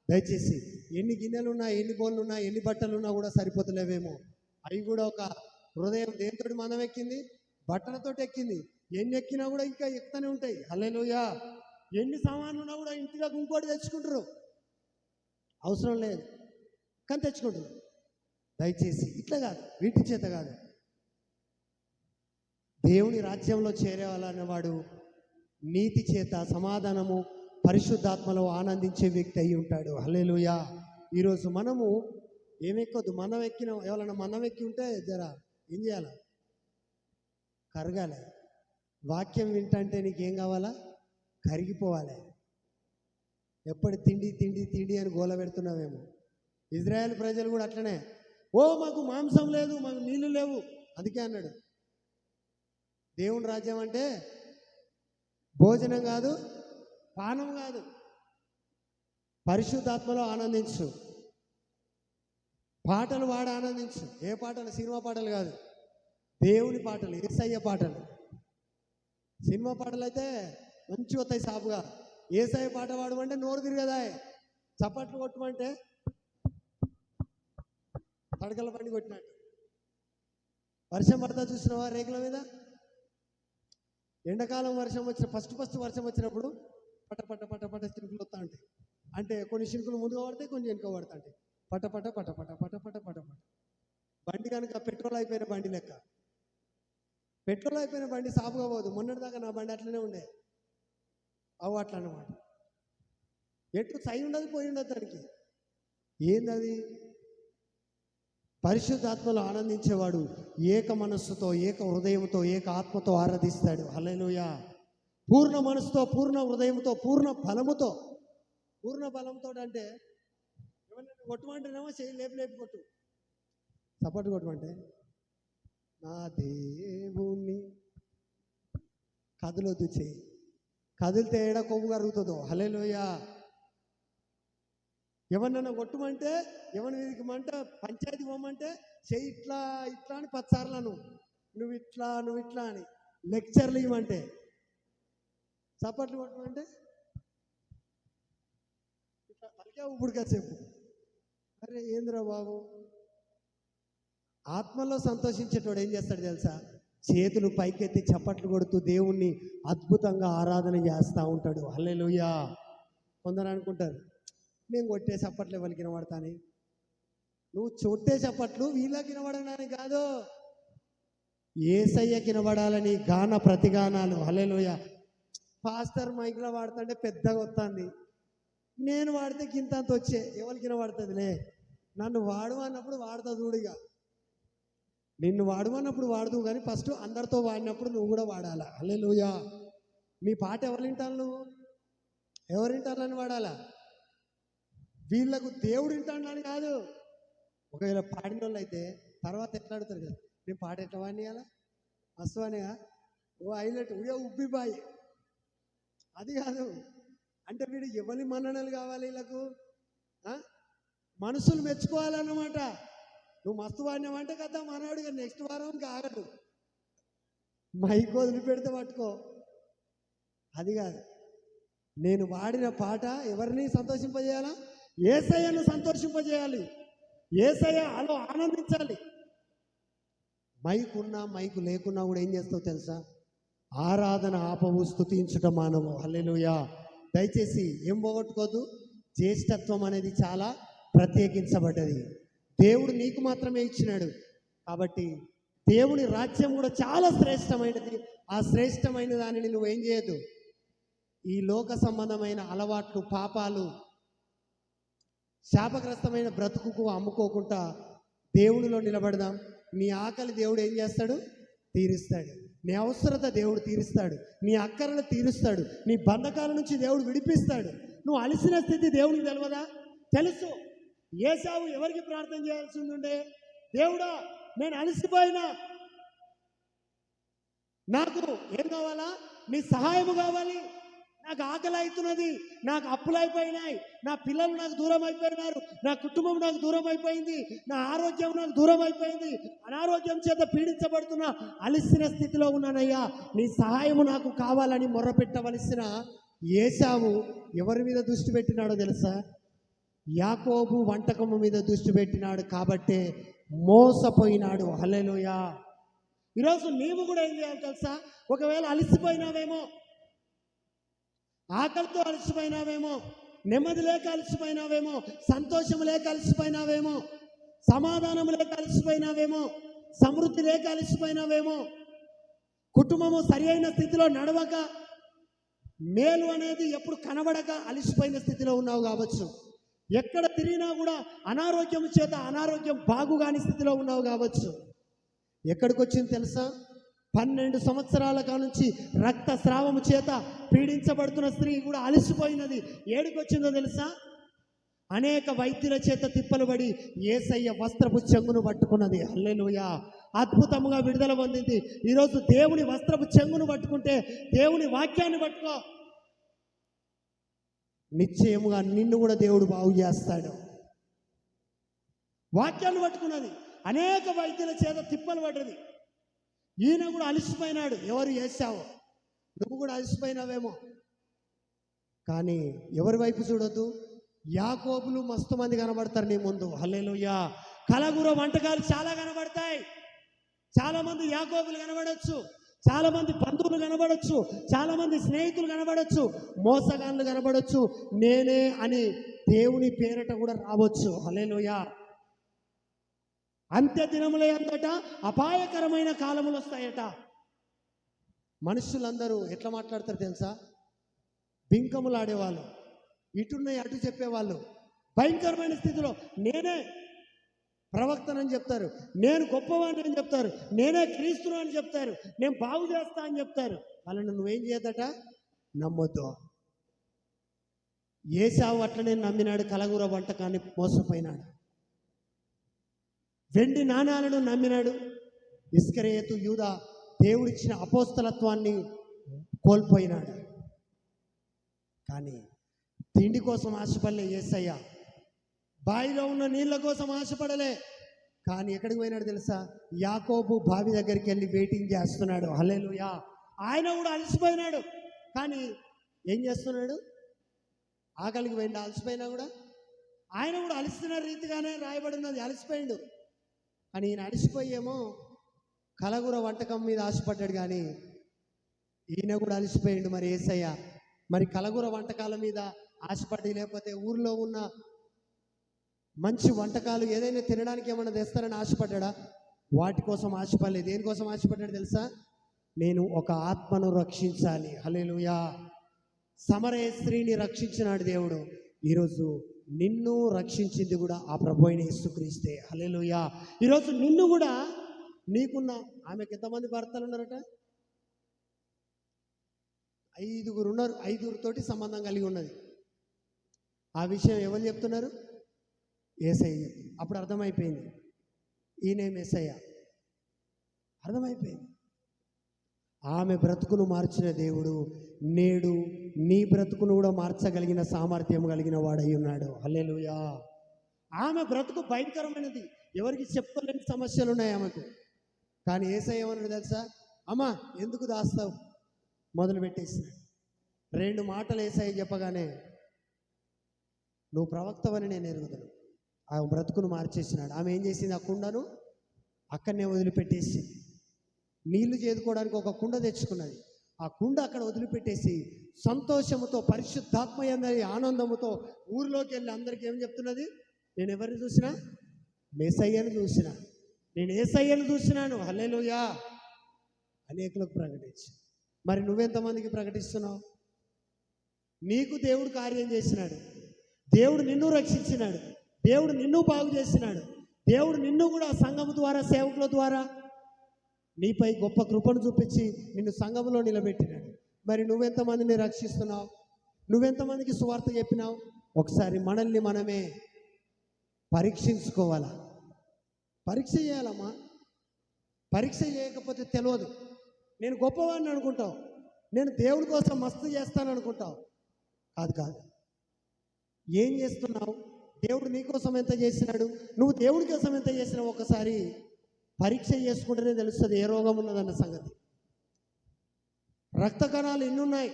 దయచేసి ఎన్ని గిన్నెలు ఉన్నా, ఎన్ని బోళ్ళు ఉన్నా, ఎన్ని బట్టలు ఉన్నా కూడా సరిపోతలేవేమో. అవి కూడా ఒక హృదయం దేనితోటి మనం ఎక్కింది, బట్టలతో ఎక్కింది. ఎన్ని ఎక్కినా కూడా ఇంకా ఎక్కుతూనే ఉంటాయి. హల్లెలూయా. ఎన్ని సామాన్లు ఉన్నా కూడా ఇంటిలోకి ఇంకోటి తెచ్చుకుంటారు, అవసరం లేదు కానీ తెచ్చుకుంటారు. దయచేసి ఇట్లా కాదు, వీటి చేత కాదు. దేవుని రాజ్యంలో చేరేవాలన్నవాడు నీతి చేత, సమాధానము, పరిశుద్ధాత్మలో ఆనందించే వ్యక్తి అయి ఉంటాడు. హల్లెలూయా. ఈరోజు మనము ఏమెక్కొద్దు, మనం ఎక్కిన ఎవరైనా మనం ఎక్కి ఉంటే జర ఏం చేయాలి, కరగాలి. వాక్యం వింటంటే నీకేం కావాలా, కరిగిపోవాలి. ఎప్పుడు తిండి తిండి తిండి అని గోల పెడుతున్నావేమో. ఇజ్రాయెల్ ప్రజలు కూడా అట్లనే, మాకు మాంసం లేదు, మాకు నీళ్లు లేవు, అందుకే అన్నాడు. దేవుని రాజ్యం అంటే భోజనం కాదు, పానం కాదు, పరిశుద్ధాత్మలో ఆనందించు. పాటలు పాడి ఆనందించు. ఏ పాటలు? సినిమా పాటలు కాదు, దేవుని పాటలు, యేసయ్య పాటలు. సినిమా పాటలు అయితే మంచిగా వస్తాయి సాపుగా. యేసయ్య పాట పాడమంటే నోరు తిరగదా, చప్పట్లు కొట్టమంటే తడకల బండి కొట్టినట్టు. వర్షం పడతా చూసినావా రేకుల మీద? ఎండాకాలం వర్షం వచ్చిన ఫస్ట్ వర్షం వచ్చినప్పుడు పట పట పట పట చినుకులు వస్తూ ఉంటాయి. అంటే కొన్ని చినుకులు ముందుగా పడతాయి, కొన్ని వెనుక పడతా ఉంటాయి. పట పట పట పట పట పట పట పట. బండి కనుక పెట్రోల్ అయిపోయిన బండి లెక్క. పెట్రోల్ అయిపోయిన బండి సాపుగా పోదు. మొన్నటిదాకా నా బండి అట్లనే ఉండే, అవు అట్లా అన్నమాట. ఎటు సై ఉండదు, పోయి ఉండదు దానికి. ఏందది? పరిశుద్ధాత్మలో ఆనందించేవాడు ఏక మనస్సుతో, ఏక హృదయంతో, ఏక ఆత్మతో ఆరాధిస్తాడు. హల్లెలూయా. పూర్ణ మనసుతో, పూర్ణ హృదయంతో, పూర్ణ బలముతో. పూర్ణ బలంతో అంటే ఎవరైనా కొట్టమంటేనేమో చేయి లేపి లేపి కొట్టు, సపోర్ట్ కొట్టమంటే నా దేవుని కదులొద్దు, చేయి కదిలితే ఏడ కొవ్వు కరుగుతుందో. హల్లెలూయా. ఎవరినైనా కొట్టమంటే, ఎవరి మీదకి మంట పంచాయతీ పోమంటే చెయ్యి ఇట్లా ఇట్లా అని 10 సార్లు నువ్వు ఇట్లా అని లెక్చర్లు ఇవ్వమంటే, చప్పట్లు కొట్టమంటే ఇట్లా తలకే ఉప్పుడుగా చెప్పు. అరే ఏంద్రా బాబు. ఆత్మలో సంతోషించేటోడు ఏం చేస్తాడు తెలుసా? చేతులు పైకెత్తి చప్పట్లు కొడుతూ దేవుణ్ణి అద్భుతంగా ఆరాధన చేస్తూ ఉంటాడు. హల్లెలూయా. కొందరు అనుకుంటారు, నేను కొట్టే చప్పట్లు ఎవరికి వినబడతాని. నువ్వు చొట్టే చప్పట్లు వీళ్ళకి వినబడడానికి కాదు, యేసయ్యకి వినబడాలని గాన ప్రతిగానాలు. హల్లెలూయా. పాస్టర్ మైక్లో వాడుతుంటే పెద్దగా వస్తుంది, నేను వాడితే గింతంత వచ్చే ఎవరికి వినబడుతుందిలే. నన్ను వాడు అన్నప్పుడు వాడుతా చూడుగా. నిన్ను వాడమన్నప్పుడు వాడదు, కానీ ఫస్ట్ అందరితో వాడినప్పుడు నువ్వు కూడా వాడాలా. హల్లెలూయా. నీ పాట ఎవరు వింటారు? నువ్వు ఎవరు వింటారని వాడాలా. వీళ్ళకు దేవుడు వింటాడని కాదు. ఒకవేళ పాడిన వాళ్ళు అయితే తర్వాత ఎట్లా ఆడుతారు కదా, నేను పాట ఎట్లా వాడియాలా, మస్తు అనేగా, హైలైట్, ఉబ్బిబాయి. అది కాదు. అంటే వీడు ఎవరి మన్ననలు కావాలి వీళ్ళకు, మనుషులు మెచ్చుకోవాలన్నమాట. నువ్వు మస్తు వాడినావంటే కదా మనవాడిగా నెక్స్ట్ వారం ఆగదు, మైక్ వదిలిపెడితే పట్టుకో. అది కాదు. నేను వాడిన పాట ఎవరిని సంతోషింపజేయాలా? యేసయ్యను సంతోషింపజేయాలి. యేసయ్య అలో ఆనందించాలి. మైక్ ఉన్నా మైకు లేకున్నా కూడా ఏం చేస్తావు తెలుసా? ఆరాధన ఆపవు, స్తుతించుట మానవు. హల్లెలూయా. దయచేసి ఏం పోగొట్టుకోదు. జ్యేష్ఠత్వం అనేది చాలా ప్రత్యేకించబడ్డది. దేవుడు నీకు మాత్రమే ఇచ్చినాడు. కాబట్టి దేవుని రాజ్యం కూడా చాలా శ్రేష్టమైనది. ఆ శ్రేష్టమైన దానిని నువ్వేం చేయొద్దు. ఈ లోక సంబంధమైన అలవాట్లు, పాపాలు, శాపగ్రస్తమైన బ్రతుకుకు అమ్ముకోకుండా దేవునిలో నిలబడదాం. నీ ఆకలి దేవుడు ఏం చేస్తాడు? తీరుస్తాడు. నీ అవసరత దేవుడు తీరుస్తాడు. నీ అక్కరలు తీరుస్తాడు. నీ బంధకాల నుంచి దేవుడు విడిపిస్తాడు. నువ్వు అలసిన స్థితి దేవునికి తెలియదా? తెలుసు. ఏశావు ఎవరికి ప్రార్థన చేయాల్సి ఉండే? దేవుడా, నేను అలసిపోయినా, నాకు ఏం కావాలా? నీ సహాయము కావాలి. నాకు ఆకలి అవుతున్నది, నాకు అప్పులు అయిపోయినాయి, నా పిల్లలు నాకు దూరం అయిపోయినారు, నా కుటుంబం నాకు దూరం అయిపోయింది, నా ఆరోగ్యం నాకు దూరం అయిపోయింది, అనారోగ్యం చేత పీడించబడుతున్నా, అలసిన స్థితిలో ఉన్నానయ్యా, నీ సహాయము నాకు కావాలని మొర్రపెట్టవలసిన ఏశావు ఎవరి మీద దృష్టి పెట్టినాడో తెలుసా? యాకోబు వంటకము మీద దృష్టి పెట్టినాడు కాబట్టే మోసపోయినాడు. హల్లెలూయా. ఈరోజు నీవు కూడా ఏం చేయాలి తెలుసా? ఒకవేళ అలసిపోయినావేమో, ఆకలితో అలసిపోయినావేమో, నెమ్మది లేక అలసిపోయినావేమో, సంతోషం లేక అలసిపోయినావేమో, సమాధానం లేక అలసిపోయినావేమో, సమృద్ధి లేక అలసిపోయినావేమో, కుటుంబము సరి అయిన స్థితిలో నడవక, మేలు అనేది ఎప్పుడు కనబడక అలసిపోయిన స్థితిలో ఉన్నావు కావచ్చు. ఎక్కడ తిరిగినా కూడా అనారోగ్యం చేత అనారోగ్యం బాగుగాని స్థితిలో ఉన్నావు కావచ్చు. ఎక్కడికి వచ్చింది తెలుసా? 12 సంవత్సరాల కానుంచి రక్తస్రావము చేత పీడించబడుతున్న స్త్రీ కూడా అలసిపోయినది. ఏడికి వచ్చిందో తెలుసా? అనేక వైద్యుల చేత తిప్పలు పడి యేసయ్య వస్త్రపు చెంగును పట్టుకున్నది. హల్లెలూయా. అద్భుతంగా విడుదల పొందింది. ఈరోజు దేవుని వస్త్రపు చెంగును పట్టుకుంటే, దేవుని వాక్యాన్ని పట్టుకో, నిశ్చయముగా నిన్ను కూడా దేవుడు బాగు చేస్తాడు. వాక్యాన్ని పట్టుకున్నది. అనేక వైద్యుల చేత తిప్పలు పడ్డది. ఈయన కూడా అలసిపోయినాడు. ఎవరు? ఏశావు. నువ్వు కూడా అలసిపోయినావేమో, కానీ ఎవరి వైపు చూడొద్దు. యాకోబులు మస్తు మంది కనబడతారు నీ ముందు. హల్లెలూయా. కలగూర వంటకాలు చాలా కనబడతాయి. చాలా మంది యాకోబులు కనబడచ్చు, చాలా మంది బంధువులు కనబడచ్చు, చాలా మంది స్నేహితులు కనబడచ్చు, మోసగాళ్ళు కనబడచ్చు, నేనే అని దేవుని పేరట కూడా రావచ్చు. హల్లెలూయా. అంత్య దినముల యందట అపాయకరమైన కాలములు వస్తాయట. మనుషులందరూ ఎట్లా మాట్లాడతారు తెలుసా? బింకములు ఆడేవాళ్ళు, ఇటున్నాయి అటు చెప్పేవాళ్ళు, భయంకరమైన స్థితిలో నేనే ప్రవక్తనని చెప్తారు, నేను గొప్పవాడిని అని చెప్తారు, నేనే క్రీస్తును అని చెప్తారు, నేను బాగు చేస్తా అని చెప్తారు. వాళ్ళని నువ్వేం చేయదట? నమ్మొద్దు. ఏశావు అట్లనే నమ్మినాడు. కలగూర వంటకాన్ని మోసపోయినాడు. వెండి నాణాలను నమ్మినాడు. ఇస్కరియోతు యూదా దేవుడిచ్చిన అపోస్తలత్వాన్ని కోల్పోయినాడు. కానీ తిండి కోసం ఆశపడలే యేసయ్య. బావిలో ఉన్న నీళ్ళ కోసం ఆశపడలే. కానీ ఎక్కడికి పోయినాడు తెలుసా? యాకోబు బావి దగ్గరికి వెళ్ళి వెయిటింగ్ చేస్తున్నాడు. హల్లెలూయా. ఆయన కూడా అలసిపోయినాడు. కానీ ఏం చేస్తున్నాడు? ఆకలికి పోయిండు. అలసిపోయినా కూడా ఆయన కూడా అలసిన రీతిగానే రాయబడి ఉన్నది. అలసిపోయిండు. కానీ ఈయన అలసిపోయేమో కలగూర వంటకం మీద ఆశపడ్డాడు. కానీ ఈయన కూడా అలసిపోయిండు. మరి యేసయ్య మరి కలగూర వంటకాల మీద ఆశపడి, లేకపోతే ఊర్లో ఉన్న మంచి వంటకాలు ఏదైనా తినడానికి ఏమన్నా తెస్తారని ఆశపడ్డా? వాటి కోసం ఆశపడలేదు. దేనికోసం ఆశపడ్డాడు తెలుసా? నేను ఒక ఆత్మను రక్షించాలి. హల్లెలూయా. సమరయ స్త్రీని రక్షించినాడు దేవుడు. ఈరోజు నిన్ను రక్షించింది కూడా ఆ ప్రభు అయిన యేసుక్రీస్తే. హల్లెలూయా. ఈరోజు నిన్ను కూడా, నీకున్న ఆమెకి ఎంతమంది భర్తలు ఉన్నారట? 5 ఉన్నారు. 5తోటి సంబంధం కలిగి ఉన్నది. ఆ విషయం ఎవరు చెప్తున్నారు? యేసయ్య. అప్పుడు అర్థమైపోయింది, ఈయనే మెస్సయ్య. అర్థమైపోయింది. ఆమె బ్రతుకును మార్చిన దేవుడు నేడు నీ బ్రతుకును కూడా మార్చగలిగిన సామర్థ్యం కలిగిన వాడై ఉన్నాడు. హల్లెలూయా. ఆమె బ్రతుకు భయంకరమైనది. ఎవరికి చెప్పలేని సమస్యలు ఉన్నాయి ఆమెకు. కానీ యేసయ్య ఏమన్నాడు తెలుసా? అమ్మా, ఎందుకు దాస్తావు? మొదలుపెట్టేసినాడు. 2 మాటలు యేసయ్య చెప్పగానే, నువ్వు ప్రవక్తవని నేను ఎరుగుతాను. ఆమె బ్రతుకును మార్చేసినాడు. ఆమె ఏం చేసింది? ఆ కుండను అక్కడనే వదిలిపెట్టేసి, నీళ్లు చేదుకోవడానికి ఒక కుండ తెచ్చుకున్నది. ఆ కుండ అక్కడ వదిలిపెట్టేసి సంతోషముతో, పరిశుద్ధాత్మయందరి ఆనందముతో ఊరిలోకి వెళ్ళి అందరికీ ఏం చెప్తున్నది? నేను ఎవరిని చూసినా? మెస్సయ్యను చూసిన, నేను యేసయ్యను చూసినాను. హల్లెలూయా. అనేకులకు ప్రకటించు. మరి నువ్వెంతమందికి ప్రకటిస్తున్నావు? నీకు దేవుడు కార్యం చేసినాడు. దేవుడు నిన్ను రక్షించినాడు, దేవుడు నిన్ను బాగు చేసినాడు, దేవుడు నిన్ను కూడా సంఘము ద్వారా, సేవకుల ద్వారా నీపై గొప్ప కృపను చూపించి నిన్ను సంఘములో నిలబెట్టినాడు. మరి నువ్వెంతమందిని రక్షిస్తున్నావు? నువ్వెంతమందికి సువార్త చెప్పినావు? ఒకసారి మనల్ని మనమే పరీక్షించుకోవాలా. పరీక్ష చేయాలమ్మా. పరీక్ష చేయకపోతే తెలియదు. నేను గొప్పవాడిని అనుకుంటావు, నేను దేవుడి కోసం మస్తు చేస్తాను అనుకుంటావు. కాదు కాదు. ఏం చేస్తున్నావు? దేవుడు నీ కోసం ఎంత చేసినాడు, నువ్వు దేవుడి కోసం ఎంత చేసినావు ఒకసారి పరీక్ష చేసుకుంటేనే తెలుస్తుంది ఏ రోగం ఉన్నదన్న సంగతి. రక్త కణాలు ఎన్ని ఉన్నాయి,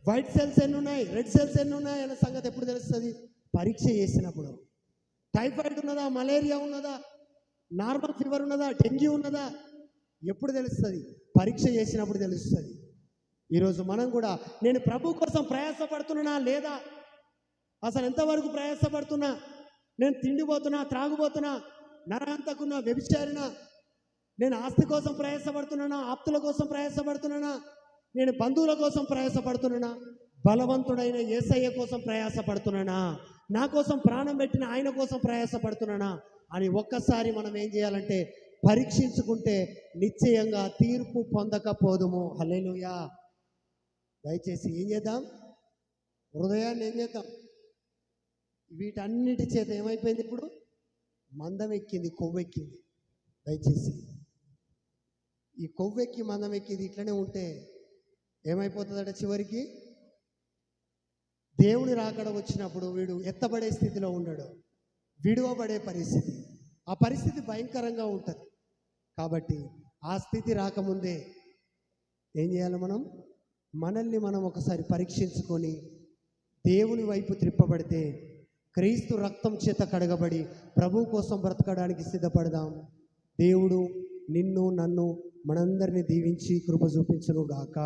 వైట్ సెల్స్ ఎన్ని ఉన్నాయి, రెడ్ సెల్స్ ఎన్ని ఉన్నాయి అన్న సంగతి ఎప్పుడు తెలుస్తుంది? పరీక్ష చేసినప్పుడు. టైఫాయిడ్ ఉన్నదా, మలేరియా ఉన్నదా, నార్మల్ ఫీవర్ ఉన్నదా, డెంగ్యూ ఉన్నదా, ఎప్పుడు తెలుస్తుంది? పరీక్ష చేసినప్పుడు తెలుస్తుంది. ఈరోజు మనం కూడా నేను ప్రభు కోసం ప్రయాసపడుతున్నా లేదా, అసలు ఎంతవరకు ప్రయాసపడుతున్నా, నేను తిండిపోతున్నా, త్రాగుబోతున్నా, నరహంతకున్నా, వ్యభిచారినా, నేను ఆస్తి కోసం ప్రయాసపడుతున్నానా, ఆప్తుల కోసం ప్రయాసపడుతున్నానా, నేను బంధువుల కోసం ప్రయాసపడుతున్నానా, బలవంతుడైన యేసయ్య కోసం ప్రయాసపడుతున్నానా, నా కోసం ప్రాణం పెట్టిన ఆయన కోసం ప్రయాసపడుతున్నానా అని ఒక్కసారి మనం ఏం చేయాలంటే పరీక్షించుకుంటే నిశ్చయంగా తీర్పు పొందకపోదుము. హల్లెలూయా. దయచేసి ఏం చేద్దాం? హృదయాన్ని ఏం చేద్దాం? వీటన్నిటి చేత ఏమైపోయింది? ఇప్పుడు మందం ఎక్కింది, కొవ్వెక్కింది. దయచేసి ఈ కొవ్వెక్కి మందం ఎక్కింది ఇట్లనే ఉంటే ఏమైపోతుందట? చివరికి దేవుని రాకడ వచ్చినప్పుడు వీడు ఎత్తబడే స్థితిలో ఉండడు, విడువబడే పరిస్థితి. ఆ పరిస్థితి భయంకరంగా ఉంటుంది. కాబట్టి ఆ స్థితి రాకముందే ఏం చేయాలి? మనల్ని మనం ఒకసారి పరీక్షించుకొని దేవుని వైపు త్రిప్పబడితే క్రీస్తు రక్తం చేత కడగబడి ప్రభు కోసం బ్రతకడానికి సిద్ధపడదాం. దేవుడు నిన్ను, నన్ను, మనందరినీ దీవించి కృప చూపించును గాక.